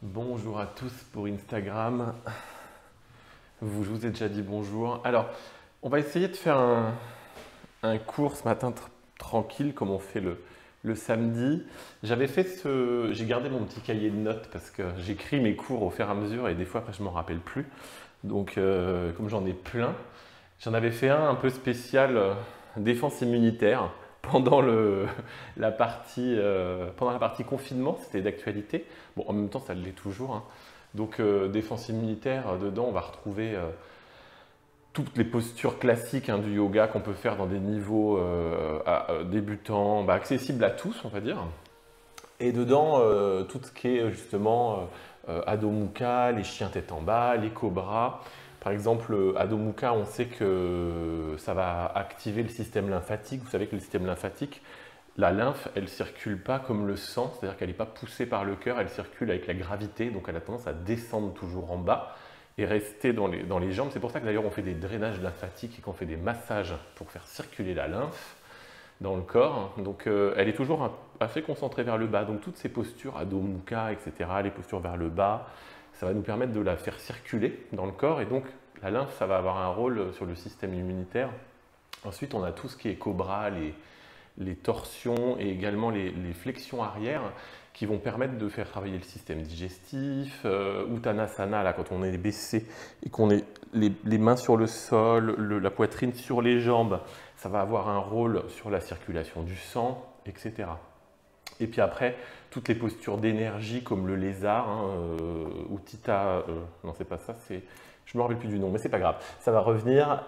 Bonjour à tous pour Instagram. Je vous ai déjà dit bonjour. Alors, on va essayer de faire un cours ce matin tranquille comme on fait le samedi. J'ai gardé mon petit cahier de notes parce que j'écris mes cours au fur et à mesure et des fois après je m'en rappelle plus. Donc, comme j'en ai plein, j'en avais fait un peu spécial défense immunitaire pendant pendant la partie confinement, c'était d'actualité. Bon, en même temps, ça l'est toujours, hein. Donc, défense immunitaire, dedans, on va retrouver toutes les postures classiques, hein, du yoga qu'on peut faire dans des niveaux débutants, accessibles à tous, on va dire. Et dedans, tout ce qui est justement Adho Mukha, les chiens tête en bas, les cobras. Par exemple, Adho Mukha, on sait que ça va activer le système lymphatique. Vous savez que le système lymphatique, la lymphe, elle ne circule pas comme le sang, c'est-à-dire qu'elle n'est pas poussée par le cœur, elle circule avec la gravité, donc elle a tendance à descendre toujours en bas et rester dans les jambes. C'est pour ça que d'ailleurs on fait des drainages lymphatiques et qu'on fait des massages pour faire circuler la lymphe dans le corps. Donc elle est toujours assez concentrée vers le bas. Donc toutes ces postures, Adho Mukha, etc., les postures vers le bas, ça va nous permettre de la faire circuler dans le corps. Et donc la lymphe, ça va avoir un rôle sur le système immunitaire. Ensuite, on a tout ce qui est cobra, les torsions et également les flexions arrière qui vont permettre de faire travailler le système digestif. Uttanasana, là, quand on est baissé et qu'on est les mains sur le sol, la poitrine sur les jambes, ça va avoir un rôle sur la circulation du sang, etc. Et puis après, toutes les postures d'énergie comme le lézard, hein, non c'est pas ça, je me rappelle plus du nom, mais c'est pas grave. Ça va revenir,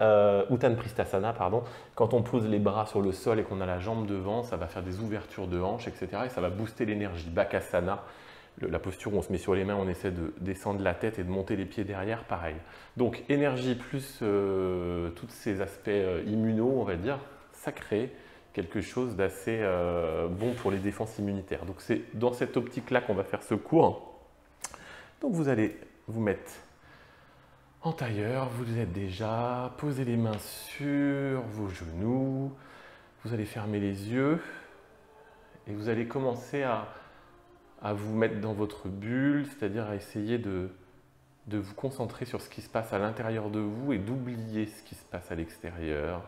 Uttan Pristasana, pardon. Quand on pose les bras sur le sol et qu'on a la jambe devant, ça va faire des ouvertures de hanches, etc. Et ça va booster l'énergie. Bakasana, la posture où on se met sur les mains, on essaie de descendre la tête et de monter les pieds derrière, pareil. Donc énergie plus tous ces aspects immuno, on va dire, ça crée quelque chose d'assez bon pour les défenses immunitaires. Donc c'est dans cette optique-là qu'on va faire ce cours. Donc vous allez vous mettre en tailleur, vous êtes déjà, posez les mains sur vos genoux, vous allez fermer les yeux et vous allez commencer à vous mettre dans votre bulle, c'est-à-dire à essayer de vous concentrer sur ce qui se passe à l'intérieur de vous et d'oublier ce qui se passe à l'extérieur.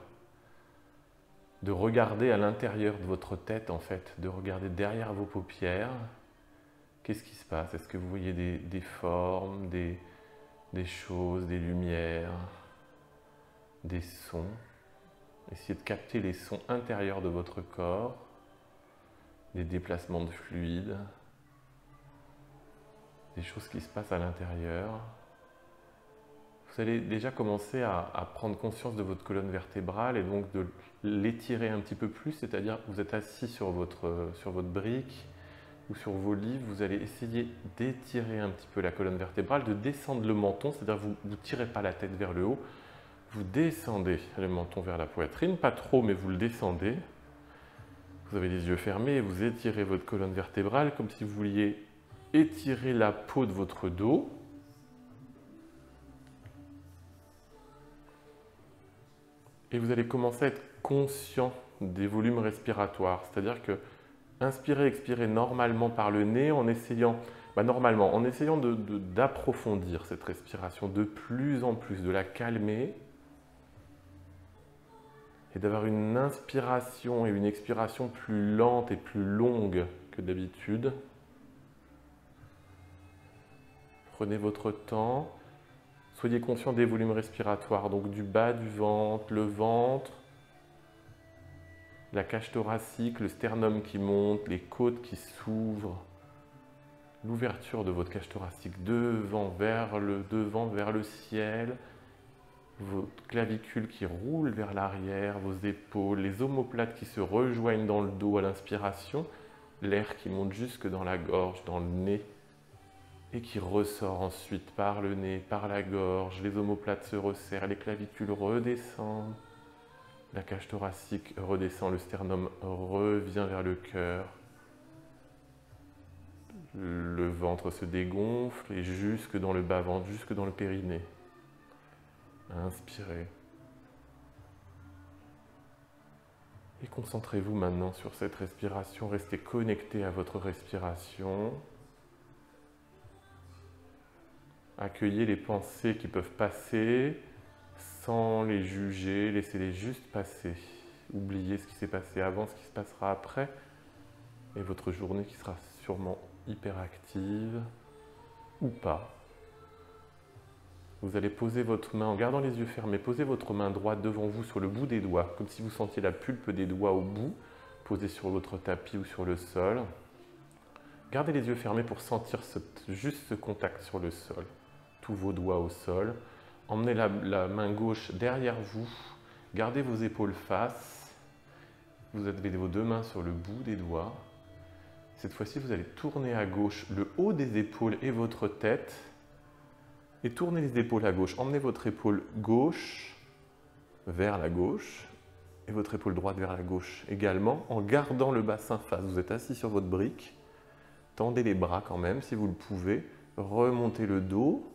De regarder à l'intérieur de votre tête, en fait, de regarder derrière vos paupières. Qu'est-ce qui se passe? Est-ce que vous voyez des formes, des choses, des lumières, des sons? Essayez de capter les sons intérieurs de votre corps, des déplacements de fluides, des choses qui se passent à l'intérieur. Vous allez déjà commencer à prendre conscience de votre colonne vertébrale et donc de l'étirer un petit peu plus, c'est-à-dire que vous êtes assis sur votre brique ou sur vos livres, vous allez essayer d'étirer un petit peu la colonne vertébrale, de descendre le menton, c'est-à-dire que vous ne tirez pas la tête vers le haut, vous descendez le menton vers la poitrine, pas trop mais vous le descendez. Vous avez les yeux fermés et vous étirez votre colonne vertébrale comme si vous vouliez étirer la peau de votre dos. Et vous allez commencer à être conscient des volumes respiratoires, c'est-à-dire que inspirez, expirez normalement par le nez en essayant, d'approfondir cette respiration de plus en plus, de la calmer et d'avoir une inspiration et une expiration plus lente et plus longue que d'habitude. Prenez votre temps. Soyez conscient des volumes respiratoires, donc du bas du ventre, le ventre, la cage thoracique, le sternum qui monte, les côtes qui s'ouvrent, l'ouverture de votre cage thoracique devant vers le ciel, votre clavicule qui roule vers l'arrière, vos épaules, les omoplates qui se rejoignent dans le dos à l'inspiration, l'air qui monte jusque dans la gorge, dans le nez, et qui ressort ensuite par le nez, par la gorge, les omoplates se resserrent, les clavicules redescendent, la cage thoracique redescend, le sternum revient vers le cœur, le ventre se dégonfle et jusque dans le bas-ventre, jusque dans le périnée. Inspirez. Et concentrez-vous maintenant sur cette respiration, restez connecté à votre respiration. Accueillez les pensées qui peuvent passer sans les juger, laissez-les juste passer. Oubliez ce qui s'est passé avant, ce qui se passera après, et votre journée qui sera sûrement hyper active ou pas. Vous allez poser votre main, en gardant les yeux fermés, posez votre main droite devant vous sur le bout des doigts, comme si vous sentiez la pulpe des doigts au bout, posée sur votre tapis ou sur le sol. Gardez les yeux fermés pour sentir juste ce contact sur le sol. Tous vos doigts au sol. Emmenez la main gauche derrière vous. Gardez vos épaules face. Vous avez vos deux mains sur le bout des doigts. Cette fois-ci, vous allez tourner à gauche le haut des épaules et votre tête. Et tournez les épaules à gauche. Emmenez votre épaule gauche vers la gauche et votre épaule droite vers la gauche également, en gardant le bassin face. Vous êtes assis sur votre brique. Tendez les bras quand même si vous le pouvez. Remontez le dos.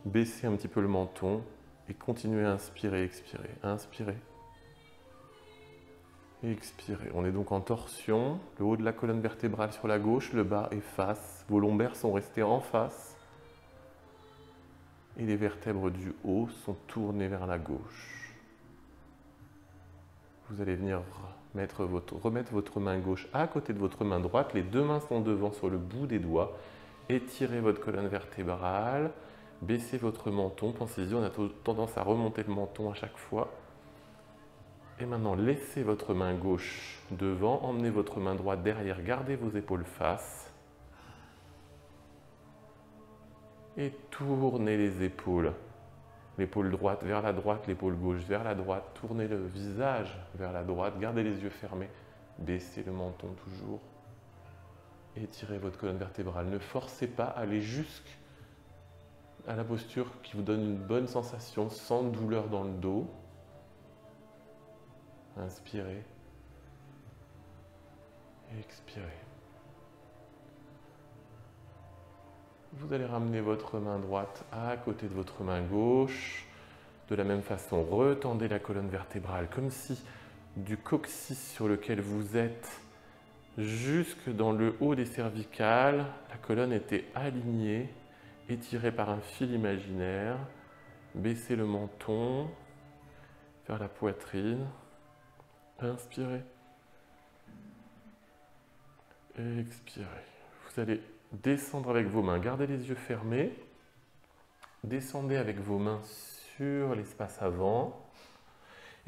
Baissez un petit peu le menton et continuez à inspirer, expirer. Inspirez. Et expirez. On est donc en torsion. Le haut de la colonne vertébrale sur la gauche, le bas est face. Vos lombaires sont restés en face. Et les vertèbres du haut sont tournées vers la gauche. Vous allez venir remettre votre main gauche à côté de votre main droite. Les deux mains sont devant sur le bout des doigts. Étirez votre colonne vertébrale. Baissez votre menton. Pensez-y, on a tendance à remonter le menton à chaque fois. Et maintenant, laissez votre main gauche devant. Emmenez votre main droite derrière. Gardez vos épaules face. Et tournez les épaules. L'épaule droite vers la droite, l'épaule gauche vers la droite. Tournez le visage vers la droite. Gardez les yeux fermés. Baissez le menton toujours. Étirez votre colonne vertébrale. Ne forcez pas à aller jusqu'à la posture qui vous donne une bonne sensation, sans douleur dans le dos. Inspirez. Et expirez. Vous allez ramener votre main droite à côté de votre main gauche. De la même façon, retendez la colonne vertébrale comme si du coccyx sur lequel vous êtes jusque dans le haut des cervicales, la colonne était alignée, étirée par un fil imaginaire. Baissez le menton vers la poitrine. Inspirez. Et expirez. Vous allez descendre avec vos mains. Gardez les yeux fermés. Descendez avec vos mains sur l'espace avant.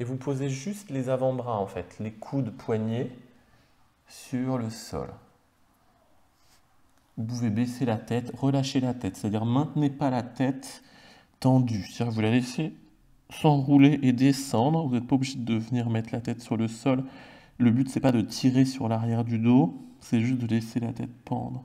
Et vous posez juste les avant-bras, en fait, les coudes poignets sur le sol. Vous pouvez baisser la tête, relâcher la tête. C'est-à-dire, maintenez pas la tête tendue. C'est-à-dire, vous la laissez s'enrouler et descendre. Vous n'êtes pas obligé de venir mettre la tête sur le sol. Le but, c'est pas de tirer sur l'arrière du dos. C'est juste de laisser la tête pendre.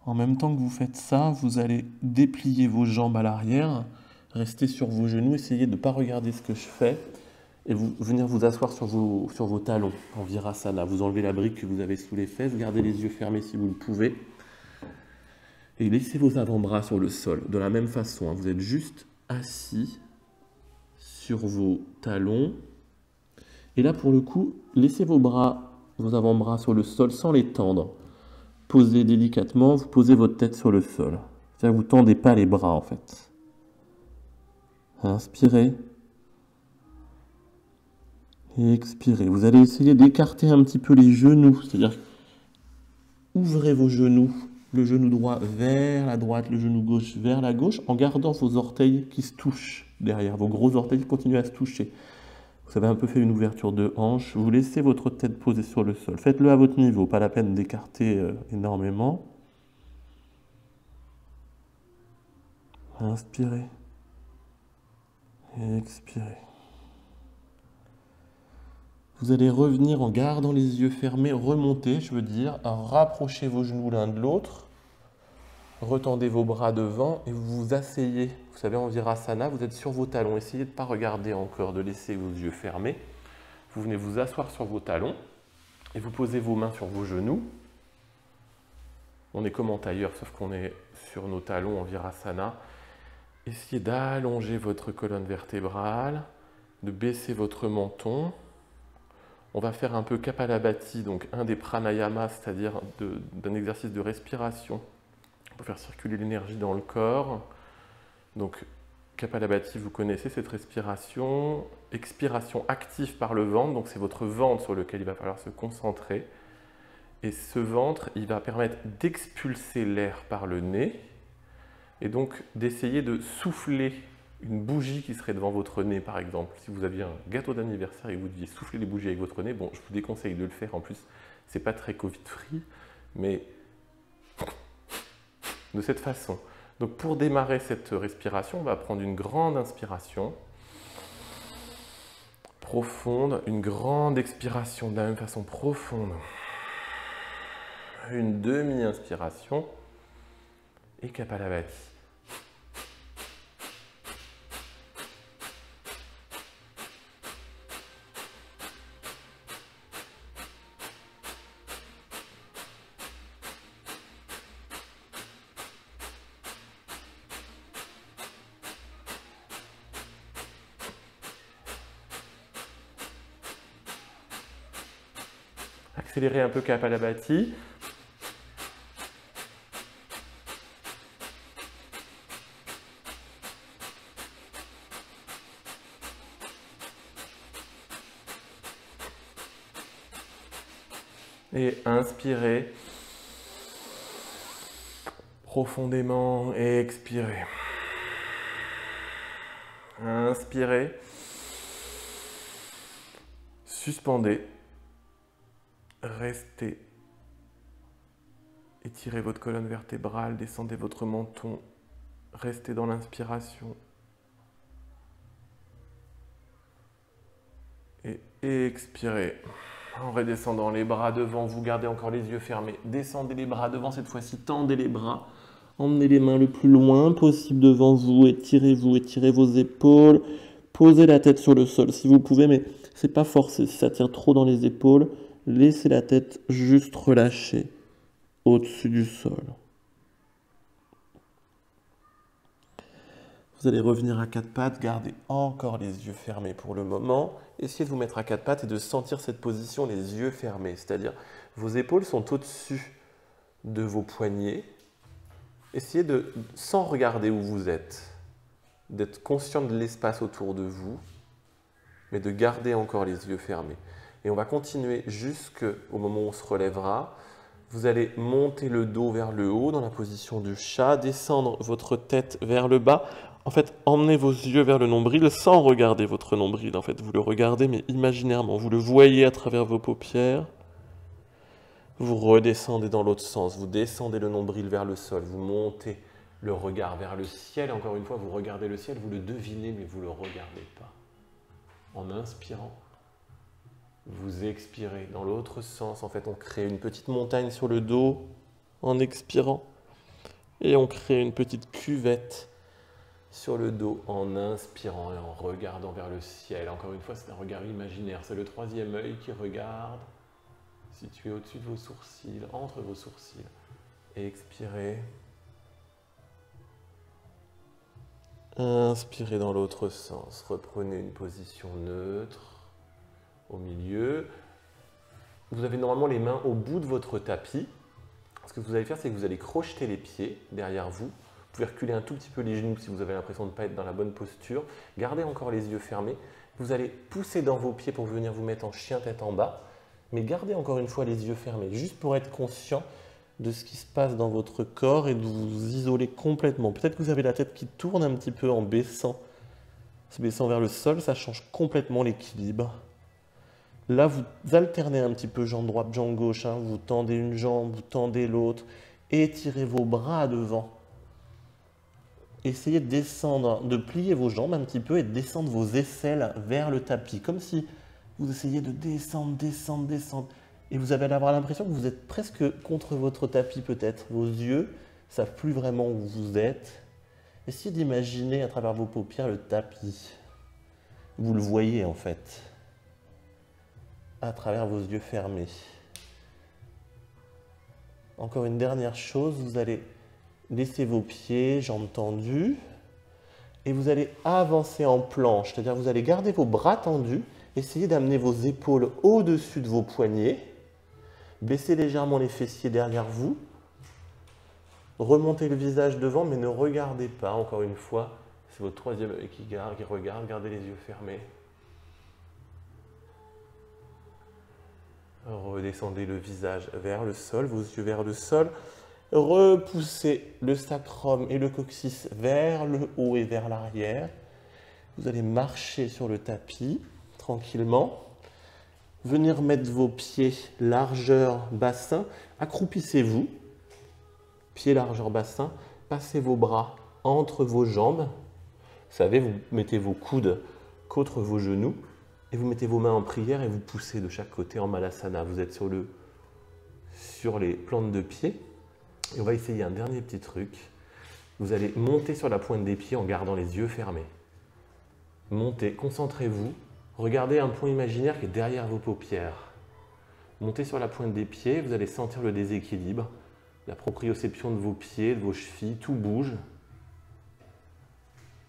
En même temps que vous faites ça, vous allez déplier vos jambes à l'arrière, rester sur vos genoux, essayez de ne pas regarder ce que je fais et venir vous asseoir sur vos talons en Virasana. Vous enlevez la brique que vous avez sous les fesses, gardez les yeux fermés si vous le pouvez et laissez vos avant-bras sur le sol. De la même façon, vous êtes juste assis sur vos talons et là pour le coup, laissez vos avant-bras sur le sol sans les tendre. Posez délicatement, vous posez votre tête sur le sol. C'est-à-dire que vous ne tendez pas les bras en fait. Inspirez. Et expirez. Vous allez essayer d'écarter un petit peu les genoux. C'est-à-dire ouvrez vos genoux. Le genou droit vers la droite, le genou gauche vers la gauche, en gardant vos orteils qui se touchent derrière. Vos gros orteils qui continuent à se toucher. Vous avez un peu fait une ouverture de hanche, vous laissez votre tête posée sur le sol. Faites-le à votre niveau, pas la peine d'écarter énormément. Inspirez. Et expirez. Vous allez revenir en gardant les yeux fermés, remonter, je veux dire, rapprochez vos genoux l'un de l'autre. Retendez vos bras devant et vous vous asseyez. Vous savez, en Virasana, vous êtes sur vos talons. Essayez de ne pas regarder encore, de laisser vos yeux fermés. Vous venez vous asseoir sur vos talons et vous posez vos mains sur vos genoux. On est comme en tailleur, sauf qu'on est sur nos talons en Virasana. Essayez d'allonger votre colonne vertébrale, de baisser votre menton. On va faire un peu Kapalabhati, donc un des pranayamas, c'est-à-dire d'un exercice de respiration pour faire circuler l'énergie dans le corps. Donc, Kapalabhati, vous connaissez cette respiration. Expiration active par le ventre, donc c'est votre ventre sur lequel il va falloir se concentrer. Et ce ventre, il va permettre d'expulser l'air par le nez et donc d'essayer de souffler une bougie qui serait devant votre nez, par exemple. Si vous aviez un gâteau d'anniversaire et que vous deviez souffler les bougies avec votre nez, bon, je vous déconseille de le faire. En plus, c'est pas très Covid-free, mais de cette façon. Donc pour démarrer cette respiration, on va prendre une grande inspiration profonde, une grande expiration de la même façon profonde, une demi-inspiration et Kapalabhati. Accélérez un peu Kapalabhati. Et inspirez profondément et expirez. Inspirez. Suspendez. Restez. Étirez votre colonne vertébrale, descendez votre menton. Restez dans l'inspiration. Et expirez. En redescendant les bras devant, vous gardez encore les yeux fermés. Descendez les bras devant, cette fois-ci, tendez les bras. Emmenez les mains le plus loin possible devant vous. Étirez vos épaules. Posez la tête sur le sol si vous pouvez, mais c'est pas forcé. Si ça tire trop dans les épaules, laissez la tête juste relâchée au-dessus du sol. Vous allez revenir à quatre pattes, gardez encore les yeux fermés pour le moment. Essayez de vous mettre à quatre pattes et de sentir cette position les yeux fermés. C'est-à-dire, vos épaules sont au-dessus de vos poignets. Essayez de, sans regarder où vous êtes, d'être conscient de l'espace autour de vous, mais de garder encore les yeux fermés. Et on va continuer jusqu'au moment où on se relèvera. Vous allez monter le dos vers le haut dans la position du chat, descendre votre tête vers le bas. En fait, emmenez vos yeux vers le nombril sans regarder votre nombril. En fait, vous le regardez, mais imaginairement. Vous le voyez à travers vos paupières. Vous redescendez dans l'autre sens. Vous descendez le nombril vers le sol. Vous montez le regard vers le ciel. Encore une fois, vous regardez le ciel, vous le devinez, mais vous ne le regardez pas. En inspirant, vous expirez dans l'autre sens. En fait, on crée une petite montagne sur le dos en expirant. Et on crée une petite cuvette sur le dos en inspirant et en regardant vers le ciel. Encore une fois, c'est un regard imaginaire. C'est le troisième œil qui regarde, situé au-dessus de vos sourcils, entre vos sourcils. Expirez. Inspirez dans l'autre sens. Reprenez une position neutre au milieu. Vous avez normalement les mains au bout de votre tapis. Ce que vous allez faire, c'est que vous allez crocheter les pieds derrière vous. Vous pouvez reculer un tout petit peu les genoux si vous avez l'impression de ne pas être dans la bonne posture. Gardez encore les yeux fermés. Vous allez pousser dans vos pieds pour venir vous mettre en chien tête en bas. Mais gardez encore une fois les yeux fermés, juste pour être conscient de ce qui se passe dans votre corps et de vous isoler complètement. Peut-être que vous avez la tête qui tourne un petit peu en baissant. Se baissant vers le sol, ça change complètement l'équilibre. Là, vous alternez un petit peu jambe droite, jambe gauche. Vous tendez une jambe, vous tendez l'autre. Étirez vos bras devant. Essayez de descendre, de plier vos jambes un petit peu et de descendre vos aisselles vers le tapis. Comme si vous essayez de descendre, descendre, descendre. Et vous allez avoir l'impression que vous êtes presque contre votre tapis peut-être. Vos yeux ne savent plus vraiment où vous êtes. Essayez d'imaginer à travers vos paupières le tapis. Vous le voyez en fait, à travers vos yeux fermés. Encore une dernière chose, vous allez laisser vos pieds, jambes tendues, et vous allez avancer en planche, c'est-à-dire vous allez garder vos bras tendus, essayez d'amener vos épaules au-dessus de vos poignets, baissez légèrement les fessiers derrière vous, Remontez le visage devant, mais ne regardez pas, encore une fois. C'est votre troisième œil qui regarde, gardez les yeux fermés. Redescendez le visage vers le sol, vos yeux vers le sol. Repoussez le sacrum et le coccyx vers le haut et vers l'arrière. Vous allez marcher sur le tapis, tranquillement. Venir mettre vos pieds largeur bassin. Accroupissez-vous. Pieds largeur bassin. Passez vos bras entre vos jambes. Vous savez, vous mettez vos coudes contre vos genoux. Et vous mettez vos mains en prière et vous poussez de chaque côté en Malasana. Vous êtes sur les plantes de pied. Et on va essayer un dernier petit truc. Vous allez monter sur la pointe des pieds en gardant les yeux fermés. Montez, concentrez-vous. Regardez un point imaginaire qui est derrière vos paupières. Montez sur la pointe des pieds, vous allez sentir le déséquilibre, la proprioception de vos pieds, de vos chevilles, tout bouge.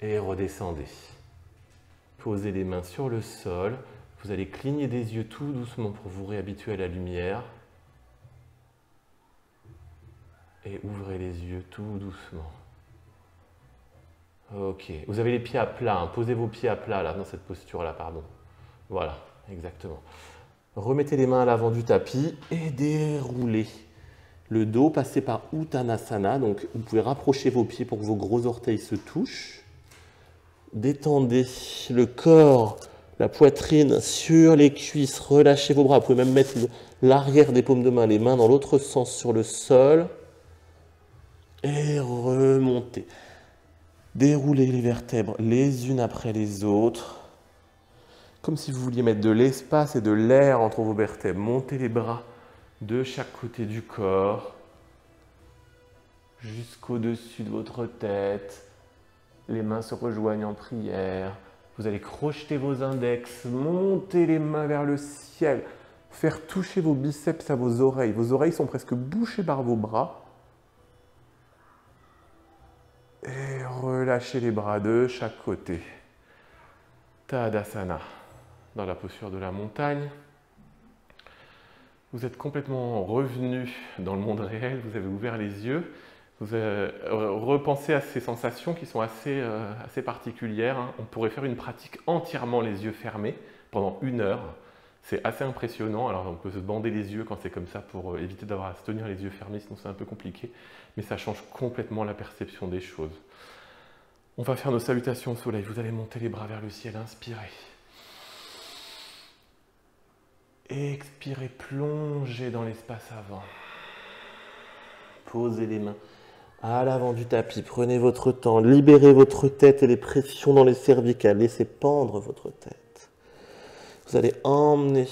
Et redescendez. Posez les mains sur le sol. Vous allez cligner des yeux tout doucement pour vous réhabituer à la lumière. Et ouvrez les yeux tout doucement. Ok. Vous avez les pieds à plat. Hein. Posez vos pieds à plat là, dans cette posture-là, pardon. Voilà, exactement. Remettez les mains à l'avant du tapis et déroulez le dos. Passez par Uttanasana. Donc, vous pouvez rapprocher vos pieds pour que vos gros orteils se touchent. Détendez le corps, la poitrine sur les cuisses. Relâchez vos bras. Vous pouvez même mettre l'arrière des paumes de main, les mains dans l'autre sens sur le sol. Et remontez. Déroulez les vertèbres les unes après les autres. Comme si vous vouliez mettre de l'espace et de l'air entre vos vertèbres. Montez les bras de chaque côté du corps. Jusqu'au-dessus de votre tête. Les mains se rejoignent en prière. Vous allez crocheter vos index, monter les mains vers le ciel, faire toucher vos biceps à vos oreilles. Vos oreilles sont presque bouchées par vos bras. Et relâchez les bras de chaque côté. Tadasana, dans la posture de la montagne. Vous êtes complètement revenu dans le monde réel, vous avez ouvert les yeux. Vous repensez à ces sensations qui sont assez particulières. Hein. On pourrait faire une pratique entièrement les yeux fermés pendant 1 heure. C'est assez impressionnant. Alors on peut se bander les yeux quand c'est comme ça pour éviter d'avoir à se tenir les yeux fermés, sinon c'est un peu compliqué. Mais ça change complètement la perception des choses. On va faire nos salutations au soleil. Vous allez monter les bras vers le ciel, inspirez. Expirez, plongez dans l'espace avant. Posez les mains à l'avant du tapis, prenez votre temps, libérez votre tête et les pressions dans les cervicales, laissez pendre votre tête. Vous allez emmener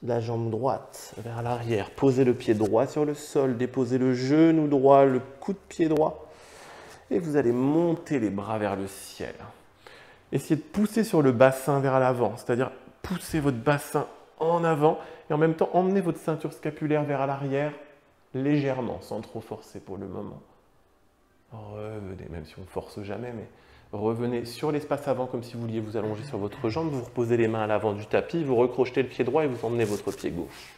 la jambe droite vers l'arrière, posez le pied droit sur le sol, déposez le genou droit, le coup de pied droit, et vous allez monter les bras vers le ciel. Essayez de pousser sur le bassin vers l'avant, c'est-à-dire poussez votre bassin en avant, et en même temps emmenez votre ceinture scapulaire vers l'arrière, légèrement, sans trop forcer pour le moment. Revenez, même si on ne force jamais, mais revenez sur l'espace avant comme si vous vouliez vous allonger sur votre jambe. Vous reposez les mains à l'avant du tapis, vous recrochetez le pied droit et vous emmenez votre pied gauche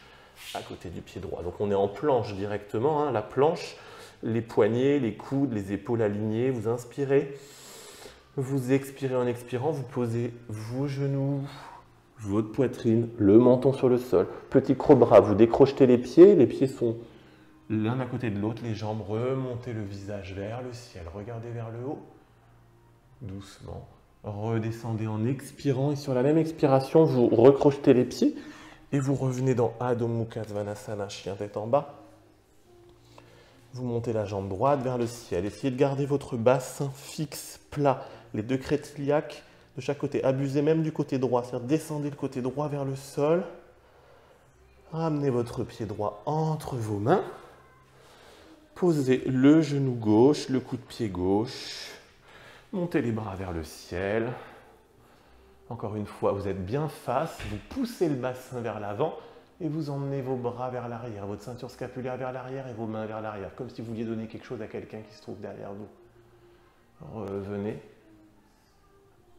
à côté du pied droit. Donc on est en planche directement, hein, la planche, les poignets, les coudes, les épaules alignées. Vous inspirez, vous expirez en expirant, vous posez vos genoux, votre poitrine, le menton sur le sol. Petit croc-bras, vous décrochetez les pieds sont l'un à côté de l'autre, les jambes, remontez le visage vers le ciel, regardez vers le haut, doucement, redescendez en expirant et sur la même expiration, vous recrochetez les pieds et vous revenez dans Adho Mukha Svanasana, chien tête en bas. Vous montez la jambe droite vers le ciel, essayez de garder votre bassin fixe, plat, les 2 crêtes iliaques de chaque côté, abusez même du côté droit, c'est-à-dire descendez le côté droit vers le sol, ramenez votre pied droit entre vos mains. Posez le genou gauche, le coup de pied gauche. Montez les bras vers le ciel. Encore une fois, vous êtes bien face. Vous poussez le bassin vers l'avant et vous emmenez vos bras vers l'arrière, votre ceinture scapulaire vers l'arrière et vos mains vers l'arrière, comme si vous vouliez donner quelque chose à quelqu'un qui se trouve derrière vous. Revenez.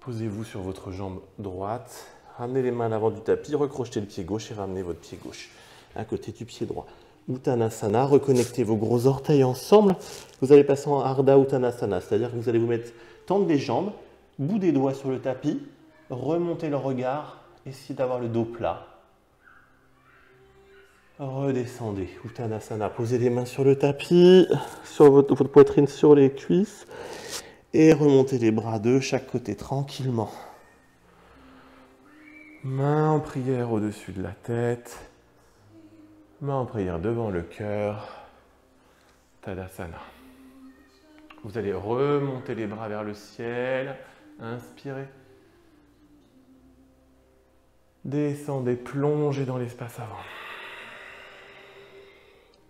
Posez-vous sur votre jambe droite. Ramenez les mains à l'avant du tapis, recrochetez le pied gauche et ramenez votre pied gauche à côté du pied droit. Uttanasana. Reconnectez vos gros orteils ensemble. Vous allez passer en Ardha Uttanasana, c'est-à-dire que vous allez vous mettre, tendre les jambes, bout des doigts sur le tapis, remonter le regard, essayez d'avoir le dos plat. Redescendez, Uttanasana. Posez les mains sur le tapis, sur votre poitrine, sur les cuisses. Et remontez les bras de chaque côté tranquillement. Main en prière au-dessus de la tête. Main en prière devant le cœur. Tadasana. Vous allez remonter les bras vers le ciel. Inspirez. Descendez, plongez dans l'espace avant.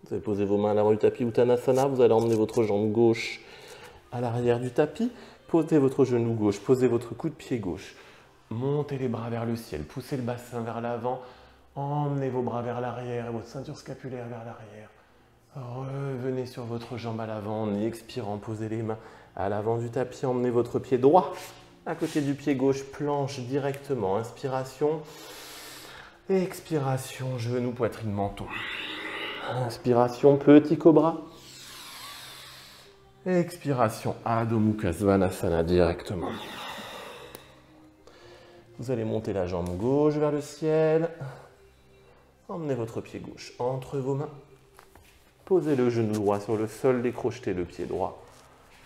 Vous allez poser vos mains à l'avant du tapis Uttanasana. Vous allez emmener votre jambe gauche à l'arrière du tapis. Posez votre genou gauche, posez votre coude pied gauche. Montez les bras vers le ciel, poussez le bassin vers l'avant. Emmenez vos bras vers l'arrière et votre ceinture scapulaire vers l'arrière. Revenez sur votre jambe à l'avant en expirant. Posez les mains à l'avant du tapis. Emmenez votre pied droit à côté du pied gauche. Planche directement. Inspiration. Expiration. Genou, poitrine, menton. Inspiration. Petit cobra. Expiration. Adho Mukha Svanasana directement. Vous allez monter la jambe gauche vers le ciel. Emmenez votre pied gauche entre vos mains. Posez le genou droit sur le sol, décrochetez le pied droit.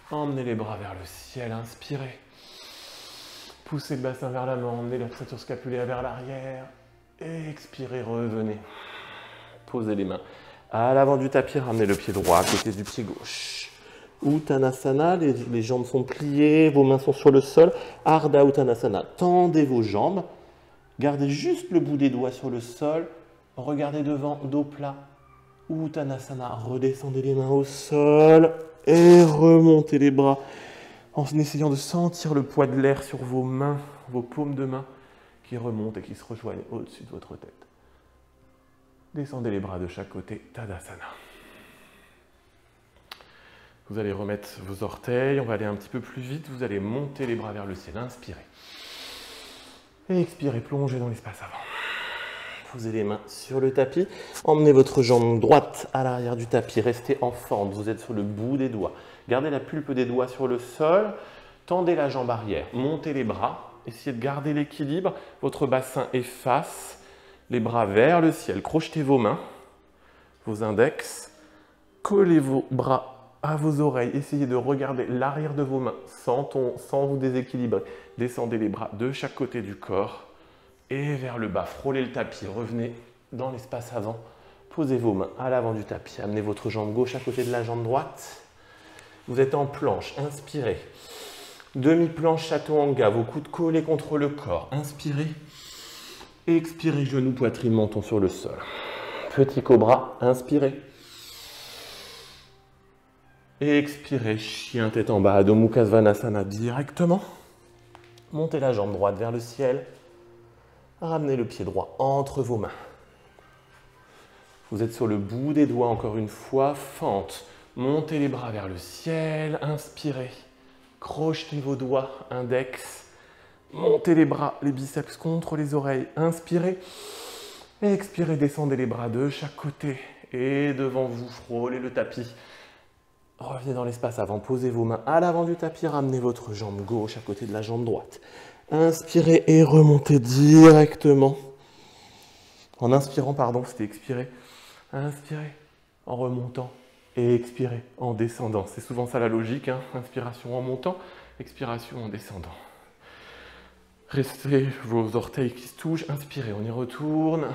Emmenez les bras vers le ciel, inspirez. Poussez le bassin vers l'avant, emmenez la ceinture scapulaire vers l'arrière. Expirez, revenez. Posez les mains à l'avant du tapis, ramenez le pied droit à côté du pied gauche. Uttanasana, les jambes sont pliées, vos mains sont sur le sol. Ardha Uttanasana, tendez vos jambes. Gardez juste le bout des doigts sur le sol. Regardez devant, dos plat. Uttanasana, redescendez les mains au sol et remontez les bras en essayant de sentir le poids de l'air sur vos mains, vos paumes de main qui remontent et qui se rejoignent au-dessus de votre tête. Descendez les bras de chaque côté, Tadasana. Vous allez remettre vos orteils, on va aller un petit peu plus vite, vous allez monter les bras vers le ciel, inspirez. Et expirez, plongez dans l'espace avant. Posez les mains sur le tapis, emmenez votre jambe droite à l'arrière du tapis, restez en fente, vous êtes sur le bout des doigts. Gardez la pulpe des doigts sur le sol, tendez la jambe arrière, montez les bras, essayez de garder l'équilibre, votre bassin efface, les bras vers le ciel, crochetez vos mains, vos index, collez vos bras à vos oreilles, essayez de regarder l'arrière de vos mains sans vous déséquilibrer, descendez les bras de chaque côté du corps, et vers le bas, frôlez le tapis, revenez dans l'espace avant, posez vos mains à l'avant du tapis, amenez votre jambe gauche à côté de la jambe droite, vous êtes en planche, inspirez, demi-planche chaturanga, vos coudes collés contre le corps, inspirez, expirez, genoux, poitrine, menton sur le sol, petit cobra, inspirez, expirez, chien tête en bas, Adho Mukha Svanasana directement, montez la jambe droite vers le ciel, ramenez le pied droit entre vos mains. Vous êtes sur le bout des doigts encore une fois, fente. Montez les bras vers le ciel, inspirez. Crochetez vos doigts, index. Montez les bras, les biceps contre les oreilles, inspirez. Expirez, descendez les bras de chaque côté. Et devant vous, frôlez le tapis. Revenez dans l'espace avant, posez vos mains à l'avant du tapis, ramenez votre jambe gauche à côté de la jambe droite. Inspirez et remontez directement. En inspirant, pardon, c'était expirer. Inspirez en remontant et expirez en descendant. C'est souvent ça la logique, hein. Inspiration en montant, expiration en descendant. Restez vos orteils qui se touchent. Inspirez, on y retourne.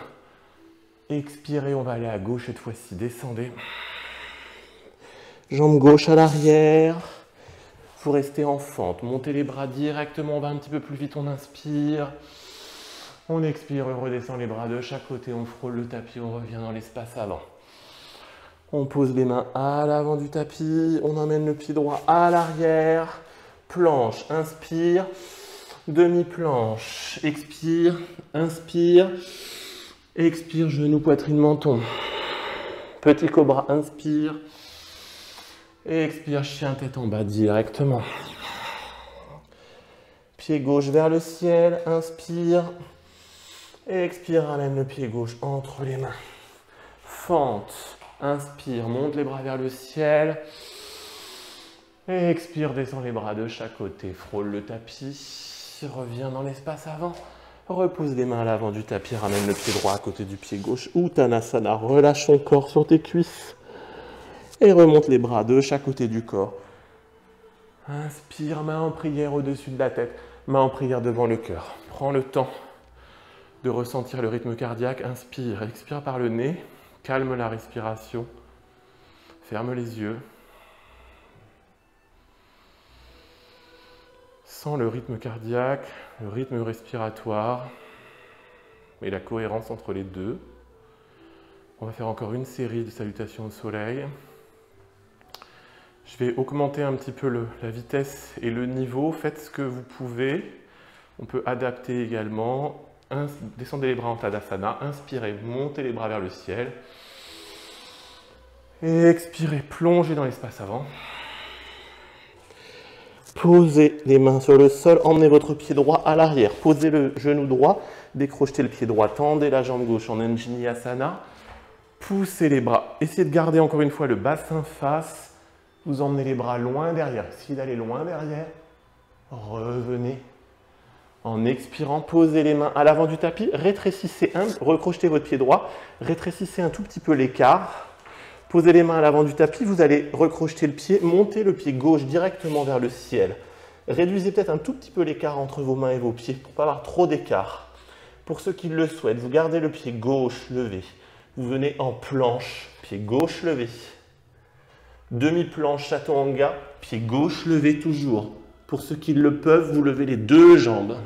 Expirez, on va aller à gauche cette fois-ci. Descendez. Jambe gauche à l'arrière. Vous restez en fente, montez les bras directement, on va un petit peu plus vite, on inspire. On expire, on redescend les bras de chaque côté, on frôle le tapis, on revient dans l'espace avant. On pose les mains à l'avant du tapis, on emmène le pied droit à l'arrière. Planche, inspire, demi-planche, expire, inspire, expire, genou, poitrine, menton. Petit cobra, inspire. Expire, chien tête en bas directement. Pied gauche vers le ciel, inspire. Expire, ramène le pied gauche entre les mains. Fente, Inspire, monte les bras vers le ciel. Et expire, descend les bras de chaque côté. Frôle le tapis. Reviens dans l'espace avant. Repose les mains à l'avant du tapis. Ramène le pied droit à côté du pied gauche. Uttanasana. Relâche ton corps sur tes cuisses. Et remonte les bras de chaque côté du corps. Inspire, main en prière au-dessus de la tête. Main en prière devant le cœur. Prends le temps de ressentir le rythme cardiaque. Inspire, expire par le nez. Calme la respiration. Ferme les yeux. Sens le rythme cardiaque, le rythme respiratoire et la cohérence entre les deux. On va faire encore une série de salutations au soleil. Je vais augmenter un petit peu la vitesse et le niveau. Faites ce que vous pouvez. On peut adapter également. Descendez les bras en Tadasana. Inspirez, montez les bras vers le ciel. Et expirez, plongez dans l'espace avant. Posez les mains sur le sol, emmenez votre pied droit à l'arrière. Posez le genou droit, décrochez le pied droit, tendez la jambe gauche en Anjaneyasana. Poussez les bras. Essayez de garder encore une fois le bassin face. Vous emmenez les bras loin derrière. Essayez d'aller loin derrière. Revenez. En expirant, posez les mains à l'avant du tapis. Rétrécissez recrochetez votre pied droit. Rétrécissez un tout petit peu l'écart. Posez les mains à l'avant du tapis. Vous allez recrocheter le pied. Montez le pied gauche directement vers le ciel. Réduisez peut-être un tout petit peu l'écart entre vos mains et vos pieds pour ne pas avoir trop d'écart. Pour ceux qui le souhaitent, vous gardez le pied gauche levé. Vous venez en planche, pied gauche levé. Demi-planche Chaturanga, pied gauche levé toujours. Pour ceux qui le peuvent, vous levez les deux jambes.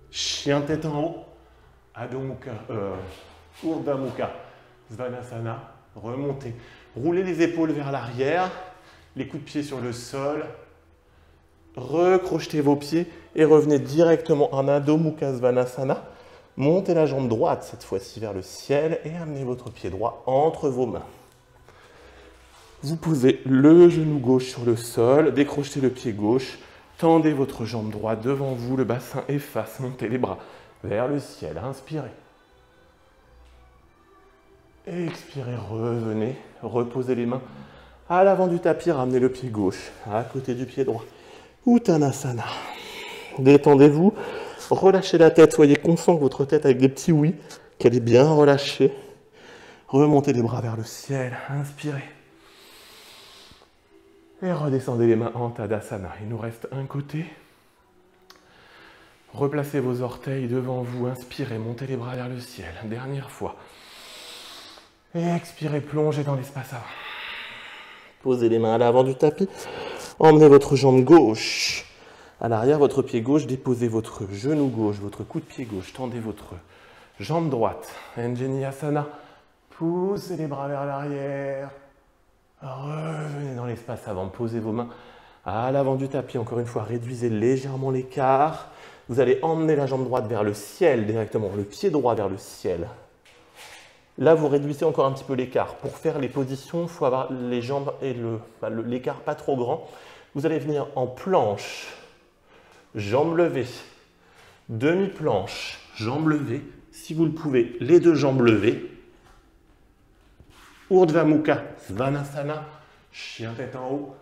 Chien tête en haut. Adho Mukha, Urdhva Mukha Svanasana. Remontez. Roulez les épaules vers l'arrière. Les coups de pied sur le sol. Recrochetez vos pieds et revenez directement en Adho Mukha Svanasana. Montez la jambe droite cette fois-ci vers le ciel et amenez votre pied droit entre vos mains. Vous posez le genou gauche sur le sol, décrochez le pied gauche, tendez votre jambe droite devant vous, le bassin efface, montez les bras vers le ciel, inspirez. Expirez, revenez, reposez les mains à l'avant du tapis, ramenez le pied gauche à côté du pied droit. Uttanasana. Détendez-vous, relâchez la tête, soyez conscient que votre tête avec des petits oui, qu'elle est bien relâchée. Remontez les bras vers le ciel, inspirez. Et redescendez les mains en Tadasana. Il nous reste un côté. Replacez vos orteils devant vous. Inspirez, montez les bras vers le ciel. Dernière fois. Et expirez, plongez dans l'espace avant. Posez les mains à l'avant du tapis. Emmenez votre jambe gauche à l'arrière, votre pied gauche. Déposez votre genou gauche, votre coup de pied gauche. Tendez votre jambe droite. Anjaneyasana. Poussez les bras vers l'arrière. Revenez dans l'espace avant, posez vos mains à l'avant du tapis. Encore une fois, réduisez légèrement l'écart. Vous allez emmener la jambe droite vers le ciel directement, le pied droit vers le ciel. Là, vous réduisez encore un petit peu l'écart. Pour faire les positions, il faut avoir les jambes et l'écart pas trop grand. Vous allez venir en planche, jambes levées, demi-planche, jambes levées. Si vous le pouvez, les deux jambes levées. Urdhva Mukha Svanasana, chien tête en haut,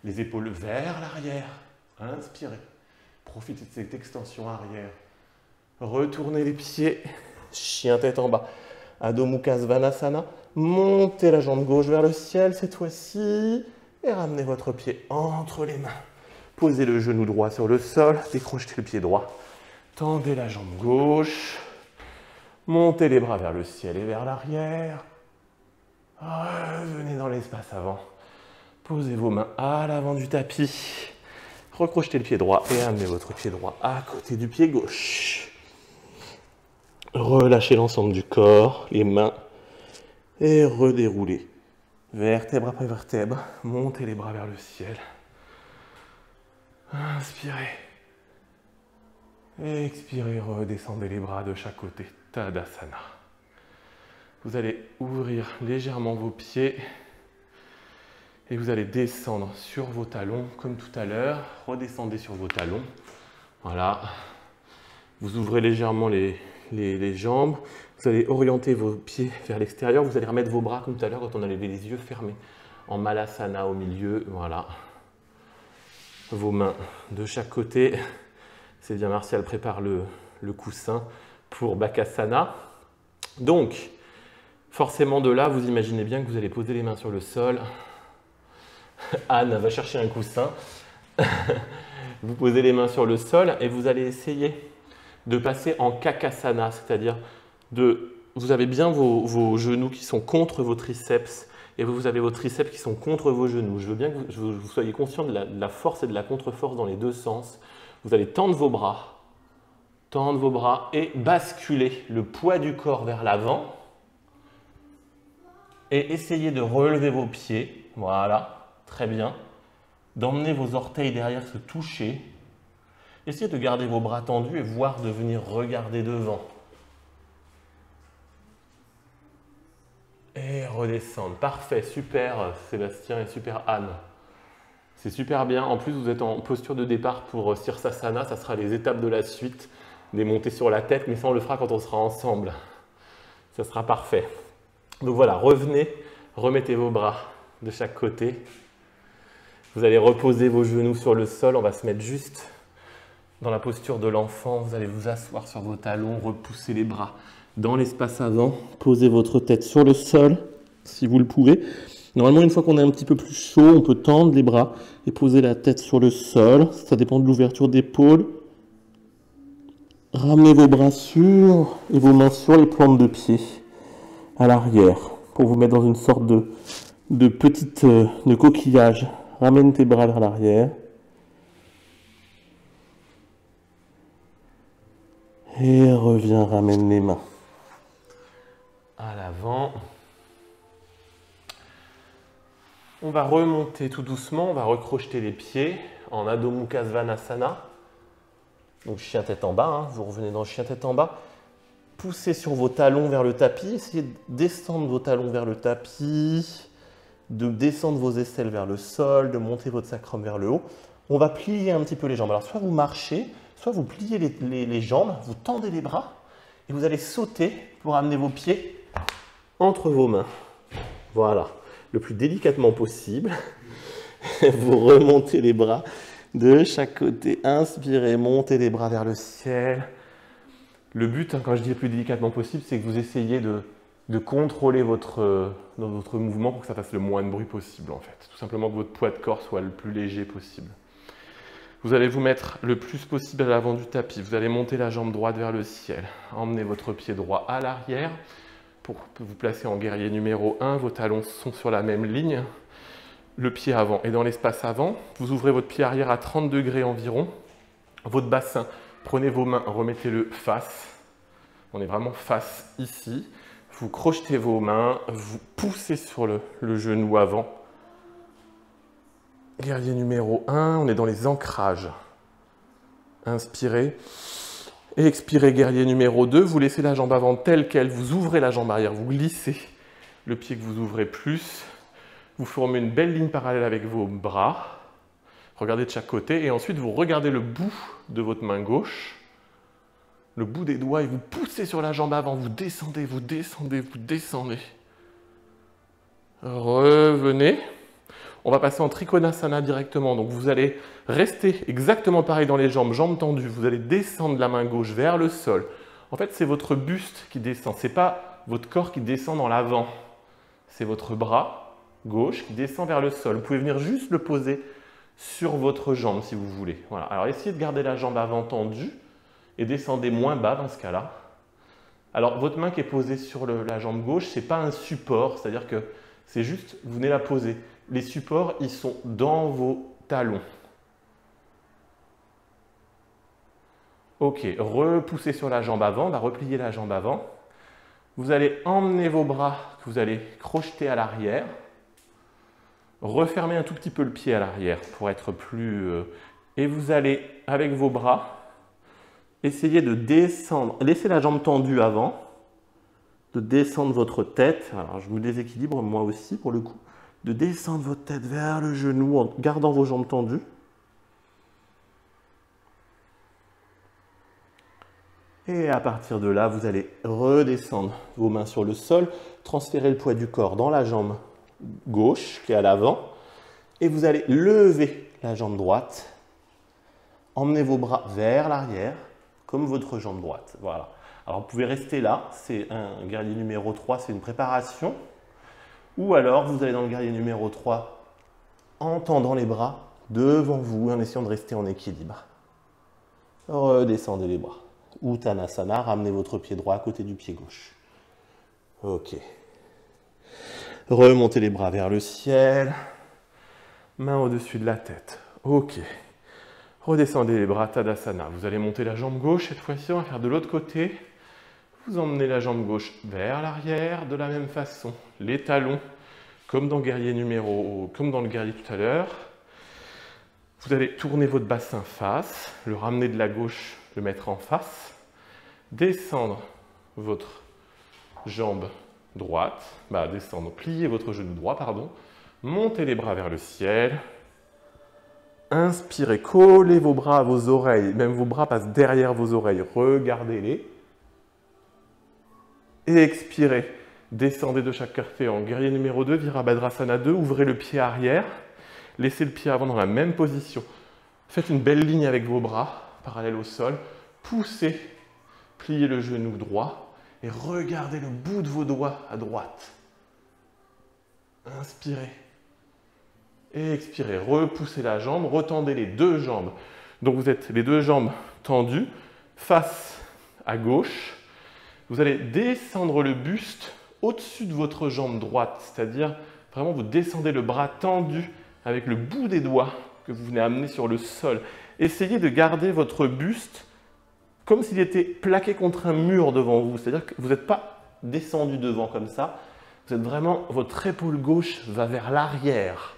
les épaules vers l'arrière, inspirez, profitez de cette extension arrière, retournez les pieds, chien tête en bas, Adho Mukha Svanasana, montez la jambe gauche vers le ciel cette fois-ci, et ramenez votre pied entre les mains, posez le genou droit sur le sol, décrochez le pied droit, tendez la jambe gauche, montez les bras vers le ciel et vers l'arrière. Revenez dans l'espace avant. Posez vos mains à l'avant du tapis. Recrochetez le pied droit et amenez votre pied droit à côté du pied gauche. Relâchez l'ensemble du corps, les mains, et redéroulez. Vertèbre après vertèbre. Montez les bras vers le ciel. Inspirez. Expirez, redescendez les bras de chaque côté. Tadasana. Vous allez ouvrir légèrement vos pieds et vous allez descendre sur vos talons comme tout à l'heure. Redescendez sur vos talons. Voilà. Vous ouvrez légèrement les jambes. Vous allez orienter vos pieds vers l'extérieur. Vous allez remettre vos bras comme tout à l'heure quand on avait les yeux fermés. En Malasana au milieu, voilà. Vos mains de chaque côté. C'est bien, Martial prépare le coussin pour Bakasana. Donc, forcément de là, vous imaginez bien que vous allez poser les mains sur le sol. Anne va chercher un coussin. Vous posez les mains sur le sol et vous allez essayer de passer en Kakasana, c'est-à-dire vous avez bien vos genoux qui sont contre vos triceps et vous avez vos triceps qui sont contre vos genoux. Je veux bien que vous soyez conscient de la force et de la contre-force dans les deux sens. Vous allez tendre vos bras et basculer le poids du corps vers l'avant et essayez de relever vos pieds. Voilà, très bien. D'emmener vos orteils derrière se toucher. Essayez de garder vos bras tendus et voire de venir regarder devant. Et redescendre. Parfait, super Sébastien et super Anne. C'est super bien. En plus, vous êtes en posture de départ pour Sirsasana. Ça sera les étapes de la suite. Des montées sur la tête, mais ça on le fera quand on sera ensemble. Ça sera parfait. Donc voilà, revenez, remettez vos bras de chaque côté. Vous allez reposer vos genoux sur le sol. On va se mettre juste dans la posture de l'enfant. Vous allez vous asseoir sur vos talons, repousser les bras dans l'espace avant. Posez votre tête sur le sol, si vous le pouvez. Normalement, une fois qu'on est un petit peu plus chaud, on peut tendre les bras et poser la tête sur le sol. Ça dépend de l'ouverture d'épaule. Ramenez vos bras et vos mains sur les plantes de pied à l'arrière pour vous mettre dans une sorte de petite de coquillage. Ramène tes bras vers l'arrière. Et reviens, ramène les mains à l'avant. On va remonter tout doucement, on va recrocheter les pieds en Adho Mukha Svanasana. Donc chien tête en bas, hein. Vous revenez dans chien tête en bas. Poussez sur vos talons vers le tapis, essayez de descendre vos talons vers le tapis, de descendre vos aisselles vers le sol, de monter votre sacrum vers le haut. On va plier un petit peu les jambes. Alors soit vous marchez, soit vous pliez les jambes, vous tendez les bras et vous allez sauter pour amener vos pieds entre vos mains. Voilà, le plus délicatement possible. Vous remontez les bras de chaque côté. Inspirez, montez les bras vers le ciel. Le but, quand je dis le plus délicatement possible, c'est que vous essayez de contrôler votre mouvement pour que ça fasse le moins de bruit possible, en fait. Tout simplement que votre poids de corps soit le plus léger possible. Vous allez vous mettre le plus possible à l'avant du tapis. Vous allez monter la jambe droite vers le ciel. Emmenez votre pied droit à l'arrière pour vous placer en guerrier numéro 1. Vos talons sont sur la même ligne. Le pied avant est dans l'espace avant. Vous ouvrez votre pied arrière à 30 degrés environ. Votre bassin, prenez vos mains, remettez-le face. On est vraiment face ici. Vous crochetez vos mains, vous poussez sur le genou avant. Guerrier numéro 1, on est dans les ancrages. Inspirez. Et expirez, guerrier numéro 2. Vous laissez la jambe avant telle qu'elle. Vous ouvrez la jambe arrière. Vous glissez le pied que vous ouvrez plus. Vous formez une belle ligne parallèle avec vos bras. Regardez de chaque côté. Et ensuite, vous regardez le bout de votre main gauche. Le bout des doigts. Et vous poussez sur la jambe avant. Vous descendez, vous descendez, vous descendez. Revenez. On va passer en Trikonasana directement. Donc vous allez rester exactement pareil dans les jambes, jambes tendues. Vous allez descendre la main gauche vers le sol. En fait, c'est votre buste qui descend. Ce n'est pas votre corps qui descend dans l'avant. C'est votre bras gauche qui descend vers le sol. Vous pouvez venir juste le poser sur votre jambe si vous voulez. Voilà. Alors essayez de garder la jambe avant tendue et descendez moins bas dans ce cas-là. Alors votre main qui est posée sur la jambe gauche, ce n'est pas un support, c'est-à-dire que c'est juste, vous venez la poser. Les supports, ils sont dans vos talons. Ok, repoussez sur la jambe avant, on va replier la jambe avant. Vous allez emmener vos bras que vous allez crocheter à l'arrière. Refermez un tout petit peu le pied à l'arrière pour être plus... Et vous allez, avec vos bras, essayer de descendre. Laissez la jambe tendue avant, de descendre votre tête. Alors, je vous déséquilibre, moi aussi, pour le coup. De descendre votre tête vers le genou en gardant vos jambes tendues. Et à partir de là, vous allez redescendre vos mains sur le sol, transférer le poids du corps dans la jambe gauche qui est à l'avant. Et vous allez lever la jambe droite, emmenez vos bras vers l'arrière, comme votre jambe droite. Voilà. Alors vous pouvez rester là, c'est un guerrier numéro 3, c'est une préparation. Ou alors vous allez dans le guerrier numéro 3 en tendant les bras devant vous, en essayant de rester en équilibre. Redescendez les bras. Uttanasana, ramenez votre pied droit à côté du pied gauche. Ok. Remontez les bras vers le ciel. Main au-dessus de la tête. Ok. Redescendez les bras, Tadasana. Vous allez monter la jambe gauche. Cette fois-ci, on va faire de l'autre côté. Vous emmenez la jambe gauche vers l'arrière de la même façon. Les talons, comme dans le guerrier tout à l'heure. Vous allez tourner votre bassin face, le ramener de la gauche, le mettre en face. Descendre votre jambe droite, plier votre genou droit, pardon. Montez les bras vers le ciel. Inspirez, collez vos bras à vos oreilles, même vos bras passent derrière vos oreilles, regardez-les. Et expirez, descendez de chaque côté en guerrier numéro 2, Virabhadrasana 2, ouvrez le pied arrière, laissez le pied avant dans la même position. Faites une belle ligne avec vos bras, parallèle au sol, poussez, pliez le genou droit et regardez le bout de vos doigts à droite. Inspirez. Et expirez, repoussez la jambe, retendez les deux jambes. Donc vous êtes les deux jambes tendues, face à gauche. Vous allez descendre le buste au-dessus de votre jambe droite, c'est-à-dire vraiment vous descendez le bras tendu avec le bout des doigts que vous venez amener sur le sol. Essayez de garder votre buste comme s'il était plaqué contre un mur devant vous, c'est-à-dire que vous n'êtes pas descendu devant comme ça, vous êtes vraiment, votre épaule gauche va vers l'arrière.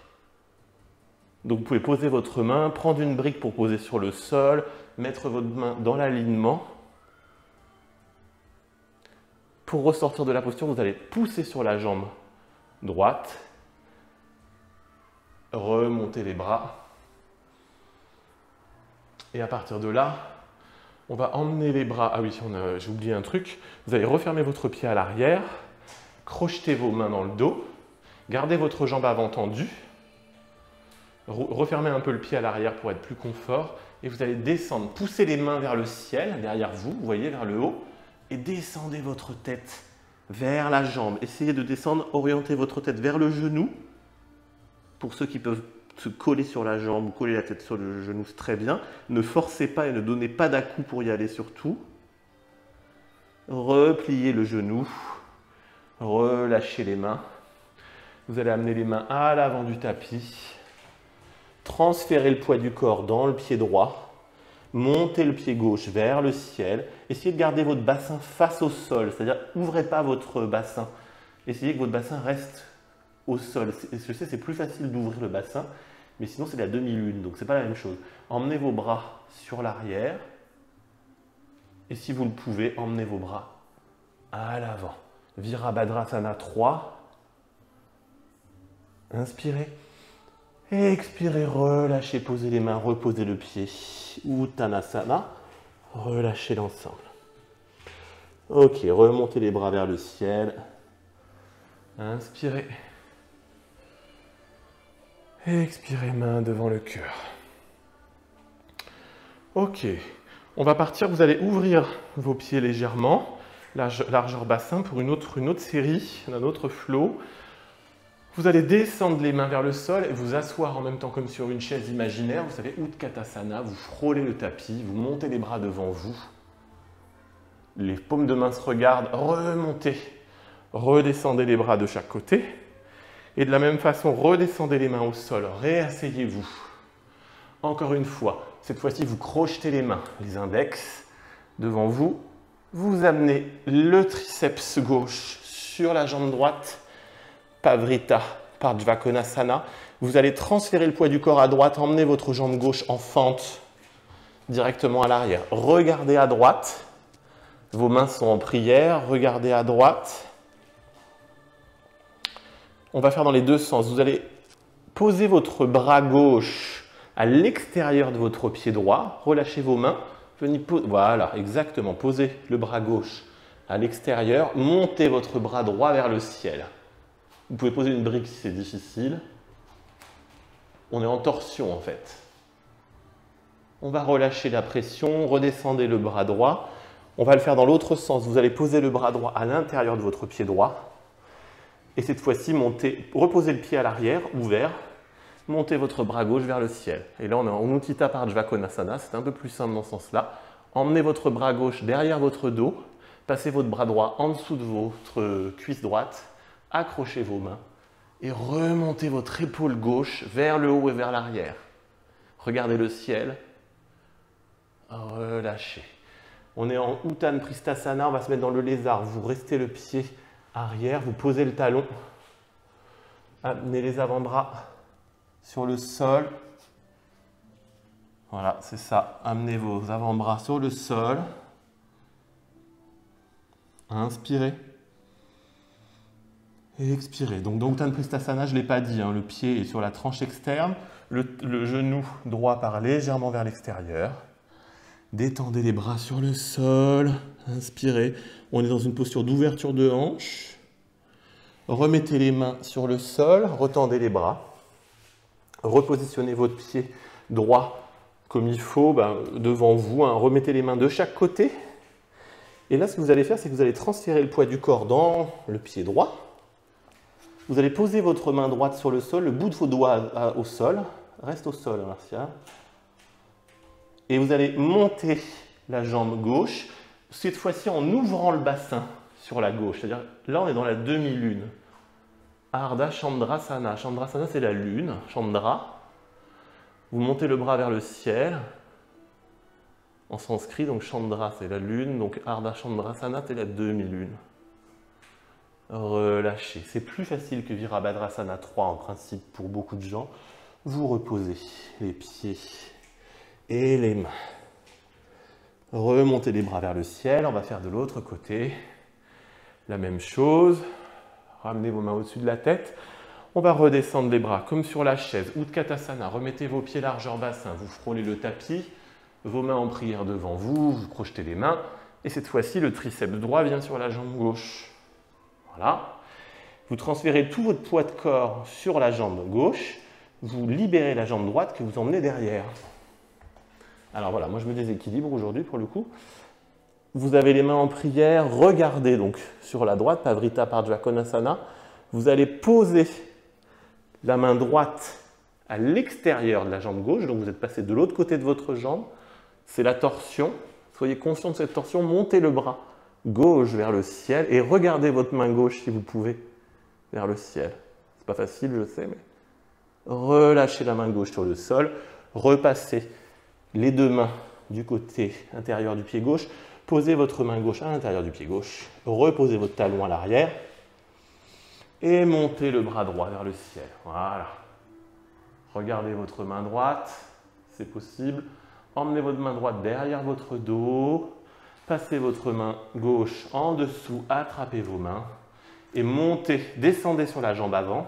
Donc vous pouvez poser votre main, prendre une brique pour poser sur le sol, mettre votre main dans l'alignement. Pour ressortir de la posture, vous allez pousser sur la jambe droite, remonter les bras. Et à partir de là, on va emmener les bras. Ah oui, j'ai oublié un truc. Vous allez refermer votre pied à l'arrière, crochetez vos mains dans le dos, gardez votre jambe avant tendue. Refermez un peu le pied à l'arrière pour être plus confort et vous allez descendre, poussez les mains vers le ciel, derrière vous, vous voyez, vers le haut et descendez votre tête vers la jambe. Essayez de descendre, orientez votre tête vers le genou. Pour ceux qui peuvent se coller sur la jambe ou coller la tête sur le genou, c'est très bien. Ne forcez pas et ne donnez pas d'à-coups pour y aller surtout. Repliez le genou, relâchez les mains. Vous allez amener les mains à l'avant du tapis. Transférez le poids du corps dans le pied droit, montez le pied gauche vers le ciel, essayez de garder votre bassin face au sol, c'est-à-dire ouvrez pas votre bassin, essayez que votre bassin reste au sol. Je sais, c'est plus facile d'ouvrir le bassin, mais sinon c'est la demi-lune, donc c'est pas la même chose. Emmenez vos bras sur l'arrière, et si vous le pouvez, emmenez vos bras à l'avant. Virabhadrasana 3, inspirez. Et expirez, relâchez, posez les mains, reposez le pied. Uttanasana, relâchez l'ensemble. Ok, remontez les bras vers le ciel. Inspirez. Et expirez, main devant le cœur. Ok, on va partir, vous allez ouvrir vos pieds légèrement, largeur bassin pour une autre série, un autre flow. Vous allez descendre les mains vers le sol et vous asseoir en même temps comme sur une chaise imaginaire. Vous savez, Utkatasana, vous frôlez le tapis, vous montez les bras devant vous. Les paumes de main se regardent, remontez, redescendez les bras de chaque côté. Et de la même façon, redescendez les mains au sol, réasseyez-vous. Encore une fois, cette fois-ci, vous crochetez les mains, les index devant vous. Vous amenez le triceps gauche sur la jambe droite. Pavrita Pardvakonasana. Vous allez transférer le poids du corps à droite, emmener votre jambe gauche en fente directement à l'arrière. Regardez à droite. Vos mains sont en prière. Regardez à droite. On va faire dans les deux sens. Vous allez poser votre bras gauche à l'extérieur de votre pied droit. Relâchez vos mains. Voilà, exactement. Posez le bras gauche à l'extérieur. Montez votre bras droit vers le ciel. Vous pouvez poser une brique si c'est difficile. On est en torsion en fait. On va relâcher la pression, redescendez le bras droit. On va le faire dans l'autre sens. Vous allez poser le bras droit à l'intérieur de votre pied droit. Et cette fois-ci, reposez le pied à l'arrière, ouvert. Montez votre bras gauche vers le ciel. Et là, on est en Utthita Pardjva Konasana. C'est un peu plus simple dans ce sens-là. Emmenez votre bras gauche derrière votre dos. Passez votre bras droit en dessous de votre cuisse droite. Accrochez vos mains. Et remontez votre épaule gauche vers le haut et vers l'arrière. Regardez le ciel. Relâchez. On est en Uttan Pristasana. On va se mettre dans le lézard. Vous restez le pied arrière. Vous posez le talon. Amenez les avant-bras sur le sol. Voilà, c'est ça. Amenez vos avant-bras sur le sol. Inspirez. Et expirez. Donc dans Uttan Pristasana, je ne l'ai pas dit, hein, le pied est sur la tranche externe, le genou droit part légèrement vers l'extérieur. Détendez les bras sur le sol. Inspirez. On est dans une posture d'ouverture de hanche. Remettez les mains sur le sol. Retendez les bras. Repositionnez votre pied droit comme il faut, devant vous. Hein. Remettez les mains de chaque côté. Et là, ce que vous allez faire, c'est que vous allez transférer le poids du corps dans le pied droit. Vous allez poser votre main droite sur le sol, le bout de vos doigts au sol. Reste au sol, Marcia. Et vous allez monter la jambe gauche, cette fois-ci en ouvrant le bassin sur la gauche. C'est-à-dire, là, on est dans la demi-lune. Ardha Chandrasana. Chandrasana, c'est la lune. Chandra. Vous montez le bras vers le ciel. En sanskrit, donc Chandra, c'est la lune. Donc Ardha Chandrasana, c'est la demi-lune. Relâchez. C'est plus facile que Virabhadrasana 3 en principe pour beaucoup de gens. Vous reposez les pieds et les mains. Remontez les bras vers le ciel. On va faire de l'autre côté la même chose. Ramenez vos mains au-dessus de la tête. On va redescendre les bras comme sur la chaise. Utkatasana. Remettez vos pieds largeur bassin. Vous frôlez le tapis. Vos mains en prière devant vous. Vous projetez les mains. Et cette fois-ci, le triceps droit vient sur la jambe gauche. Voilà. Vous transférez tout votre poids de corps sur la jambe gauche. Vous libérez la jambe droite que vous emmenez derrière. Alors voilà, moi je me déséquilibre aujourd'hui pour le coup. Vous avez les mains en prière, regardez donc sur la droite, Pavrita Pardjva Konasana. Vous allez poser la main droite à l'extérieur de la jambe gauche, donc vous êtes passé de l'autre côté de votre jambe. C'est la torsion. Soyez conscient de cette torsion, montez le bras gauche vers le ciel et regardez votre main gauche si vous pouvez vers le ciel. C'est pas facile, je sais, mais relâchez la main gauche sur le sol, repassez les deux mains du côté intérieur du pied gauche, posez votre main gauche à l'intérieur du pied gauche, reposez votre talon à l'arrière et montez le bras droit vers le ciel. Voilà. Regardez votre main droite, c'est possible. Emmenez votre main droite derrière votre dos, passez votre main gauche en dessous, attrapez vos mains et montez, descendez sur la jambe avant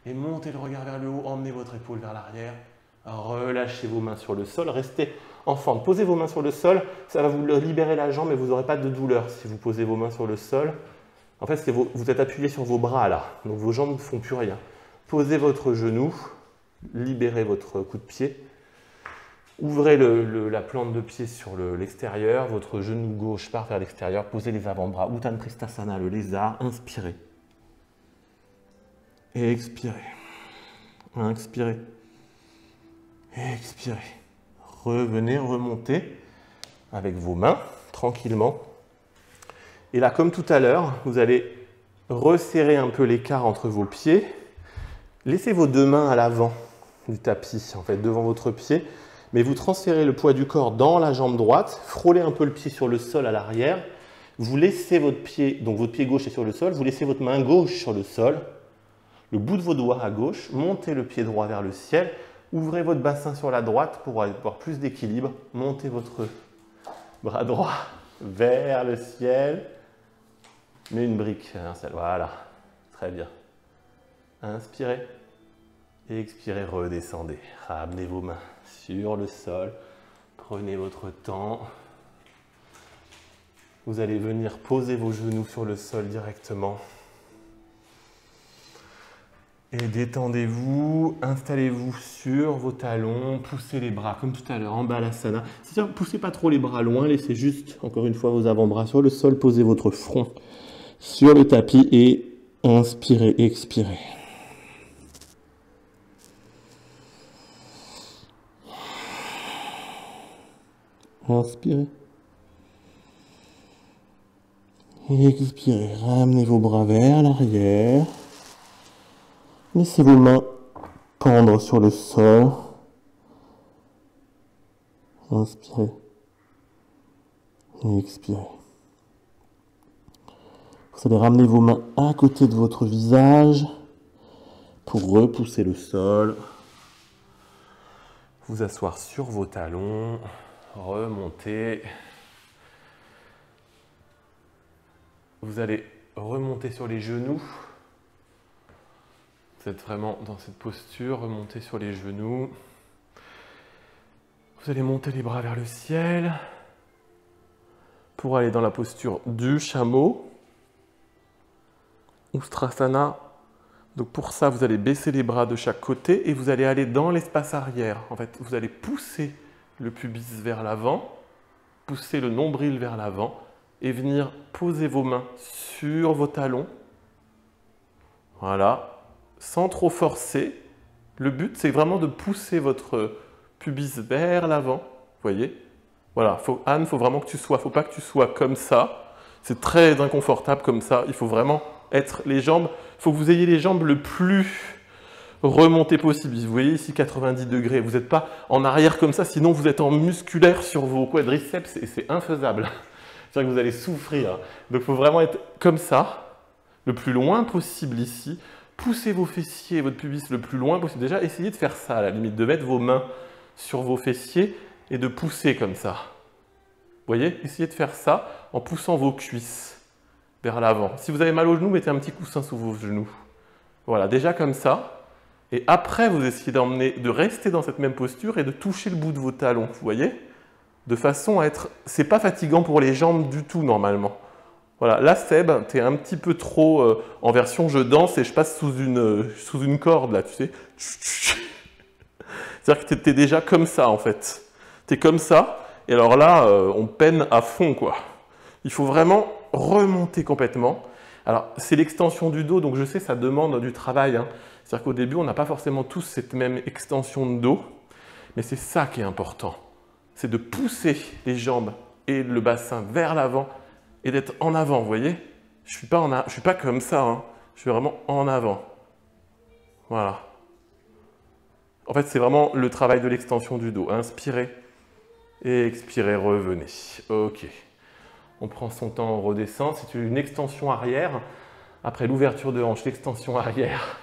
et montez le regard vers le haut, emmenez votre épaule vers l'arrière. Relâchez vos mains sur le sol, restez en fente. Posez vos mains sur le sol, ça va vous libérer la jambe et vous n'aurez pas de douleur si vous posez vos mains sur le sol. En fait, vous êtes appuyé sur vos bras là, donc vos jambes ne font plus rien. Posez votre genou, libérez votre coup de pied. Ouvrez la plante de pied sur l'extérieur, votre genou gauche part vers l'extérieur, posez les avant-bras. Uttan Pristasana, le lézard, inspirez. Et expirez. Inspirez. Et expirez. Revenez, remontez avec vos mains, tranquillement. Et là, comme tout à l'heure, vous allez resserrer un peu l'écart entre vos pieds. Laissez vos deux mains à l'avant du tapis, en fait, devant votre pied. Mais vous transférez le poids du corps dans la jambe droite, frôlez un peu le pied sur le sol à l'arrière. Vous laissez votre pied, donc votre pied gauche est sur le sol, vous laissez votre main gauche sur le sol, le bout de vos doigts à gauche, montez le pied droit vers le ciel, ouvrez votre bassin sur la droite pour avoir plus d'équilibre, montez votre bras droit vers le ciel, mais une brique, voilà, très bien. Inspirez et expirez, redescendez, ramenez vos mains sur le sol, Prenez votre temps. Vous allez venir poser vos genoux sur le sol directement. Et détendez-vous, installez-vous sur vos talons, poussez les bras comme tout à l'heure en balasana. C'est-à-dire, poussez pas trop les bras loin, laissez juste, encore une fois, vos avant-bras sur le sol, posez votre front sur le tapis et inspirez, expirez. Inspirez. Expirez, ramenez vos bras vers l'arrière. Laissez vos mains pendre sur le sol. Inspirez. Et expirez. Vous allez ramener vos mains à côté de votre visage pour repousser le sol. Vous asseoir sur vos talons. Remonter. Vous allez remonter sur les genoux. Vous êtes vraiment dans cette posture, remontez sur les genoux. Vous allez monter les bras vers le ciel pour aller dans la posture du chameau, Ustrasana. Donc pour ça, vous allez baisser les bras de chaque côté et vous allez aller dans l'espace arrière. En fait, vous allez pousser le pubis vers l'avant, pousser le nombril vers l'avant et venir poser vos mains sur vos talons. Voilà. Sans trop forcer. Le but, c'est vraiment de pousser votre pubis vers l'avant. Vous voyez? Voilà, Anne, il faut vraiment que tu sois, faut pas que tu sois comme ça. C'est très inconfortable comme ça. Il faut vraiment être les jambes, il faut que vous ayez les jambes le plus remontées possible. Vous voyez ici 90 degrés. Vous n'êtes pas en arrière comme ça, sinon vous êtes en musculaire sur vos quadriceps et c'est infaisable. C'est-à-dire que vous allez souffrir. Donc il faut vraiment être comme ça, le plus loin possible ici. Poussez vos fessiers et votre pubis le plus loin possible. Déjà, essayez de faire ça, à la limite, de mettre vos mains sur vos fessiers et de pousser comme ça. Vous voyez? Essayez de faire ça en poussant vos cuisses vers l'avant. Si vous avez mal aux genoux, mettez un petit coussin sous vos genoux. Voilà, déjà comme ça. Et après, vous essayez de rester dans cette même posture et de toucher le bout de vos talons. Vous voyez? De façon à être... C'est pas fatigant pour les jambes du tout, normalement. Voilà, là, Seb, tu es un petit peu trop en version je danse et je passe sous une corde, là, tu sais. C'est-à-dire que tu es déjà comme ça, en fait. Tu es comme ça, et alors là, on peine à fond, quoi. Il faut vraiment remonter complètement. Alors, c'est l'extension du dos, donc je sais, ça demande du travail. Hein. C'est-à-dire qu'au début, on n'a pas forcément tous cette même extension de dos, mais c'est ça qui est important. C'est de pousser les jambes et le bassin vers l'avant, et d'être en avant, vous voyez? Je ne suis pas comme ça, hein. Je suis vraiment en avant. Voilà. En fait, c'est vraiment le travail de l'extension du dos. Inspirez et expirez, revenez. Ok. On prend son temps, on redescend. C'est une extension arrière. Après l'ouverture de hanche, l'extension arrière.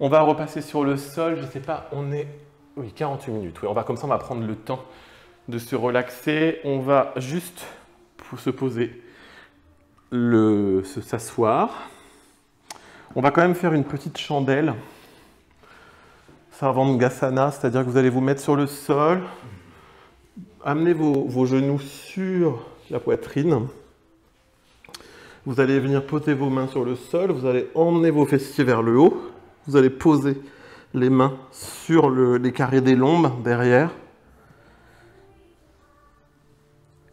On va repasser sur le sol. Je ne sais pas, on est... Oui, 48 minutes. Oui, on va comme ça, on va prendre le temps de se relaxer. On va juste... Pour se poser, s'asseoir. On va quand même faire une petite chandelle. Sarvangasana, c'est-à-dire que vous allez vous mettre sur le sol. Amenez vos genoux sur la poitrine. Vous allez venir poser vos mains sur le sol. Vous allez emmener vos fessiers vers le haut. Vous allez poser les mains sur les carrés des lombes derrière.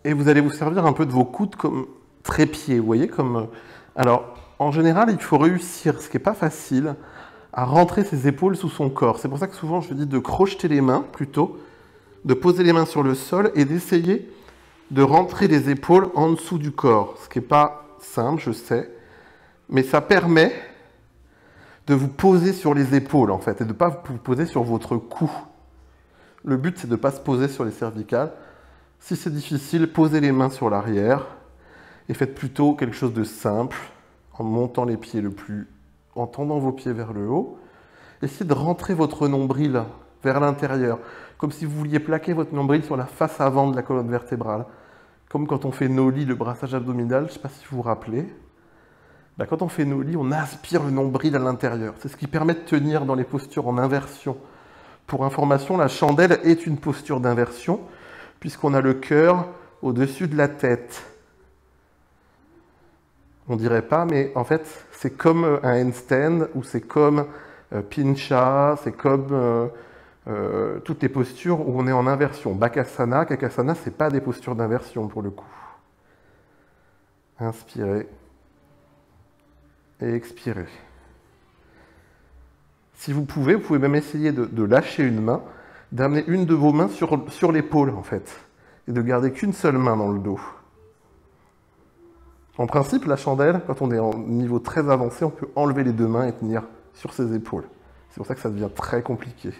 Et vous allez vous servir un peu de vos coudes comme trépied, vous voyez comme... Alors, en général, il faut réussir, ce qui n'est pas facile, à rentrer ses épaules sous son corps. C'est pour ça que souvent, je dis de crocheter les mains, plutôt, de poser les mains sur le sol et d'essayer de rentrer les épaules en dessous du corps. Ce qui n'est pas simple, je sais, mais ça permet de vous poser sur les épaules, en fait, et de ne pas vous poser sur votre cou. Le but, c'est de ne pas se poser sur les cervicales. Si c'est difficile, posez les mains sur l'arrière et faites plutôt quelque chose de simple en montant les pieds en tendant vos pieds vers le haut. Essayez de rentrer votre nombril vers l'intérieur, comme si vous vouliez plaquer votre nombril sur la face avant de la colonne vertébrale. Comme quand on fait Noli, le brassage abdominal, je ne sais pas si vous vous rappelez. Quand on fait Noli, on aspire le nombril à l'intérieur. C'est ce qui permet de tenir dans les postures en inversion Pour information, la chandelle est une posture d'inversion, puisqu'on a le cœur au-dessus de la tête. On dirait pas, mais en fait, c'est comme un handstand, ou c'est comme pincha, c'est comme toutes les postures où on est en inversion. Bakasana, Kakasana, c'est pas des postures d'inversion pour le coup. Inspirez et expirez. Si vous pouvez même essayer de lâcher une main, d'amener une de vos mains sur l'épaule en fait, et de garder qu'une seule main dans le dos. En principe, la chandelle, quand on est en niveau très avancé, on peut enlever les deux mains et tenir sur ses épaules. C'est pour ça que ça devient très compliqué.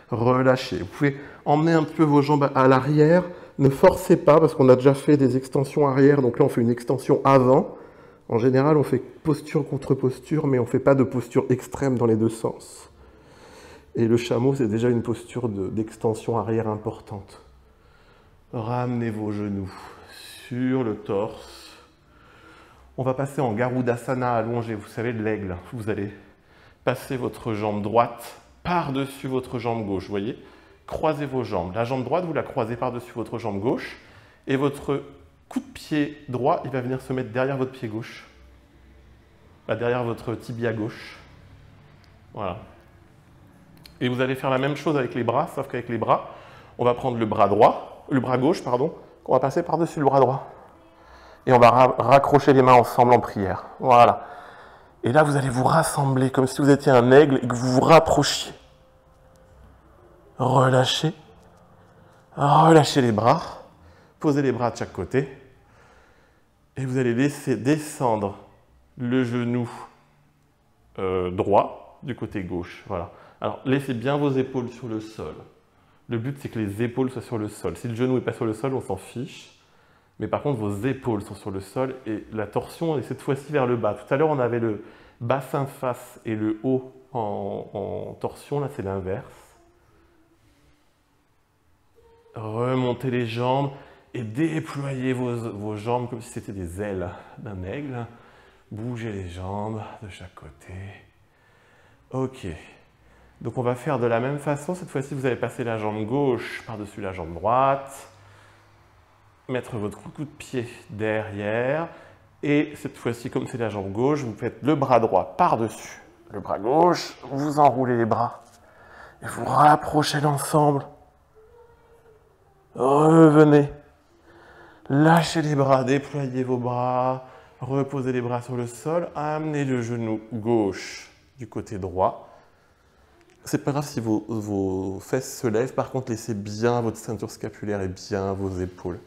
Relâchez. Vous pouvez emmener un petit peu vos jambes à l'arrière. Ne forcez pas, parce qu'on a déjà fait des extensions arrière, donc là on fait une extension avant. En général, on fait posture contre posture, mais on ne fait pas de posture extrême dans les deux sens. Et le chameau, c'est déjà une posture d'extension arrière importante. Ramenez vos genoux sur le torse. On va passer en Garudasana allongé, vous savez, de l'aigle. Vous allez passer votre jambe droite par-dessus votre jambe gauche, vous voyez? Croisez vos jambes. La jambe droite, vous la croisez par-dessus votre jambe gauche. Et votre coup de pied droit, il va venir se mettre derrière votre pied gauche. Derrière votre tibia gauche. Voilà. Et vous allez faire la même chose avec les bras, sauf qu'avec les bras, on va prendre le bras gauche, qu'on va passer par-dessus le bras droit. Et on va raccrocher les mains ensemble en prière. Voilà. Et là, vous allez vous rassembler comme si vous étiez un aigle et que vous vous rapprochiez. Relâchez. Relâchez les bras. Posez les bras de chaque côté. Et vous allez laisser descendre le genou droit du côté gauche. Voilà. Alors, laissez bien vos épaules sur le sol. Le but, c'est que les épaules soient sur le sol. Si le genou n'est pas sur le sol, on s'en fiche. Mais par contre, vos épaules sont sur le sol et la torsion est cette fois-ci vers le bas. Tout à l'heure, on avait le bassin face et le haut en torsion. Là, c'est l'inverse. Remontez les jambes et déployez vos jambes comme si c'était des ailes d'un aigle. Bougez les jambes de chaque côté. Ok. Donc, on va faire de la même façon. Cette fois-ci, vous allez passer la jambe gauche par-dessus la jambe droite. Mettre votre coup de pied derrière. Et cette fois-ci, comme c'est la jambe gauche, vous faites le bras droit par-dessus le bras gauche. Vous enroulez les bras. Et vous rapprochez l'ensemble. Revenez. Lâchez les bras, déployez vos bras. Reposez les bras sur le sol. Amenez le genou gauche du côté droit. C'est pas grave si vos fesses se lèvent. Par contre, laissez bien votre ceinture scapulaire et bien vos épaules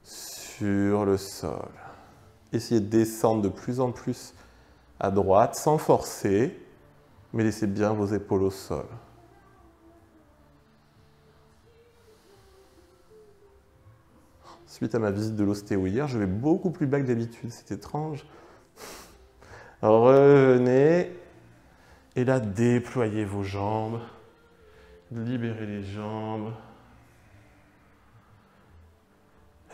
sur le sol. Essayez de descendre de plus en plus à droite sans forcer, mais laissez bien vos épaules au sol. Suite à ma visite de l'ostéo hier, je vais beaucoup plus bas que d'habitude, c'est étrange. Revenez, et là déployez vos jambes, libérez les jambes.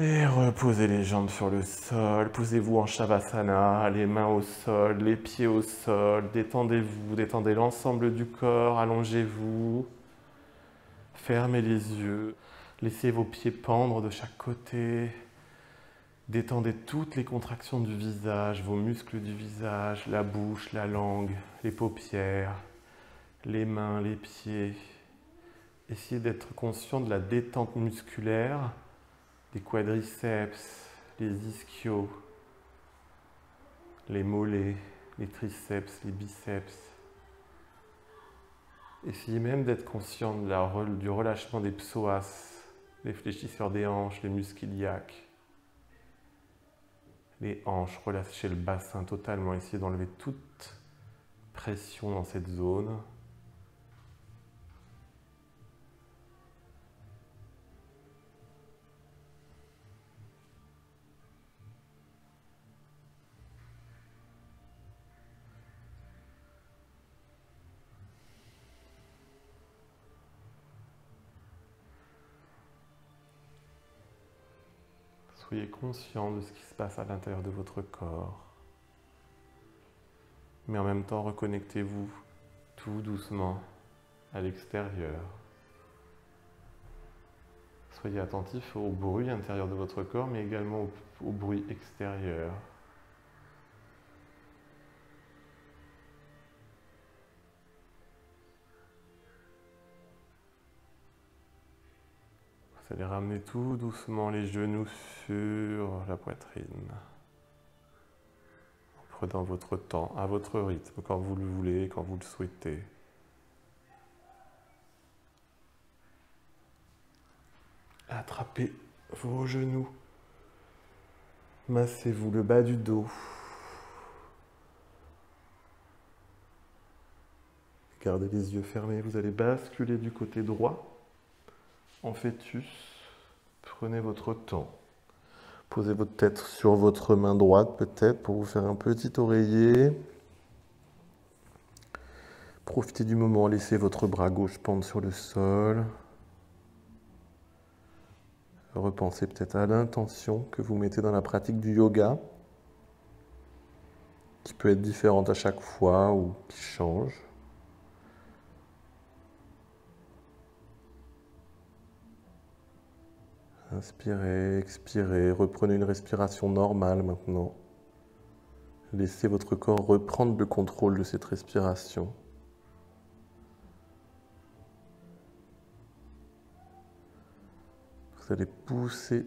Et reposez les jambes sur le sol, posez-vous en Shavasana, les mains au sol, les pieds au sol, détendez-vous, détendez l'ensemble du corps, allongez-vous, fermez les yeux, laissez vos pieds pendre de chaque côté, détendez toutes les contractions du visage, vos muscles du visage, la bouche, la langue, les paupières, les mains, les pieds. Essayez d'être conscient de la détente musculaire, les quadriceps, les ischios, les mollets, les triceps, les biceps. Essayez même d'être conscient du relâchement des psoas, les fléchisseurs des hanches, les muscles iliaques. Les hanches, relâchez le bassin totalement, essayez d'enlever toute pression dans cette zone. Soyez conscient de ce qui se passe à l'intérieur de votre corps. Mais en même temps, reconnectez-vous tout doucement à l'extérieur. Soyez attentif au bruit intérieur de votre corps, mais également au bruit extérieur. Vous allez ramener tout doucement les genoux sur la poitrine. En prenant votre temps, à votre rythme, quand vous le voulez, quand vous le souhaitez. Attrapez vos genoux. Massez-vous le bas du dos. Gardez les yeux fermés. Vous allez basculer du côté droit en fœtus. Prenez votre temps. Posez votre tête sur votre main droite peut-être pour vous faire un petit oreiller. Profitez du moment. Laissez votre bras gauche pendre sur le sol. Repensez peut-être à l'intention que vous mettez dans la pratique du yoga, qui peut être différente à chaque fois ou qui change. Inspirez, expirez, reprenez une respiration normale maintenant. Laissez votre corps reprendre le contrôle de cette respiration. Vous allez pousser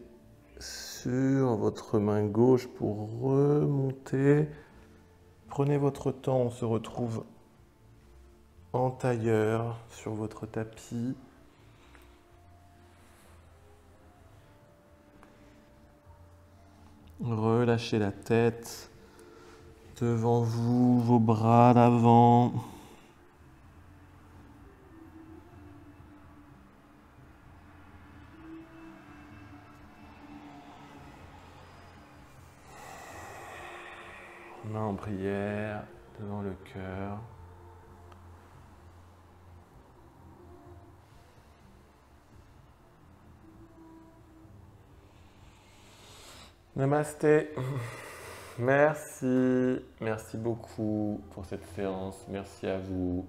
sur votre main gauche pour remonter. Prenez votre temps, on se retrouve en tailleur sur votre tapis. Relâchez la tête devant vous, vos bras d'avant. Main en prière devant le cœur. Namasté. Merci beaucoup pour cette séance. Merci à vous.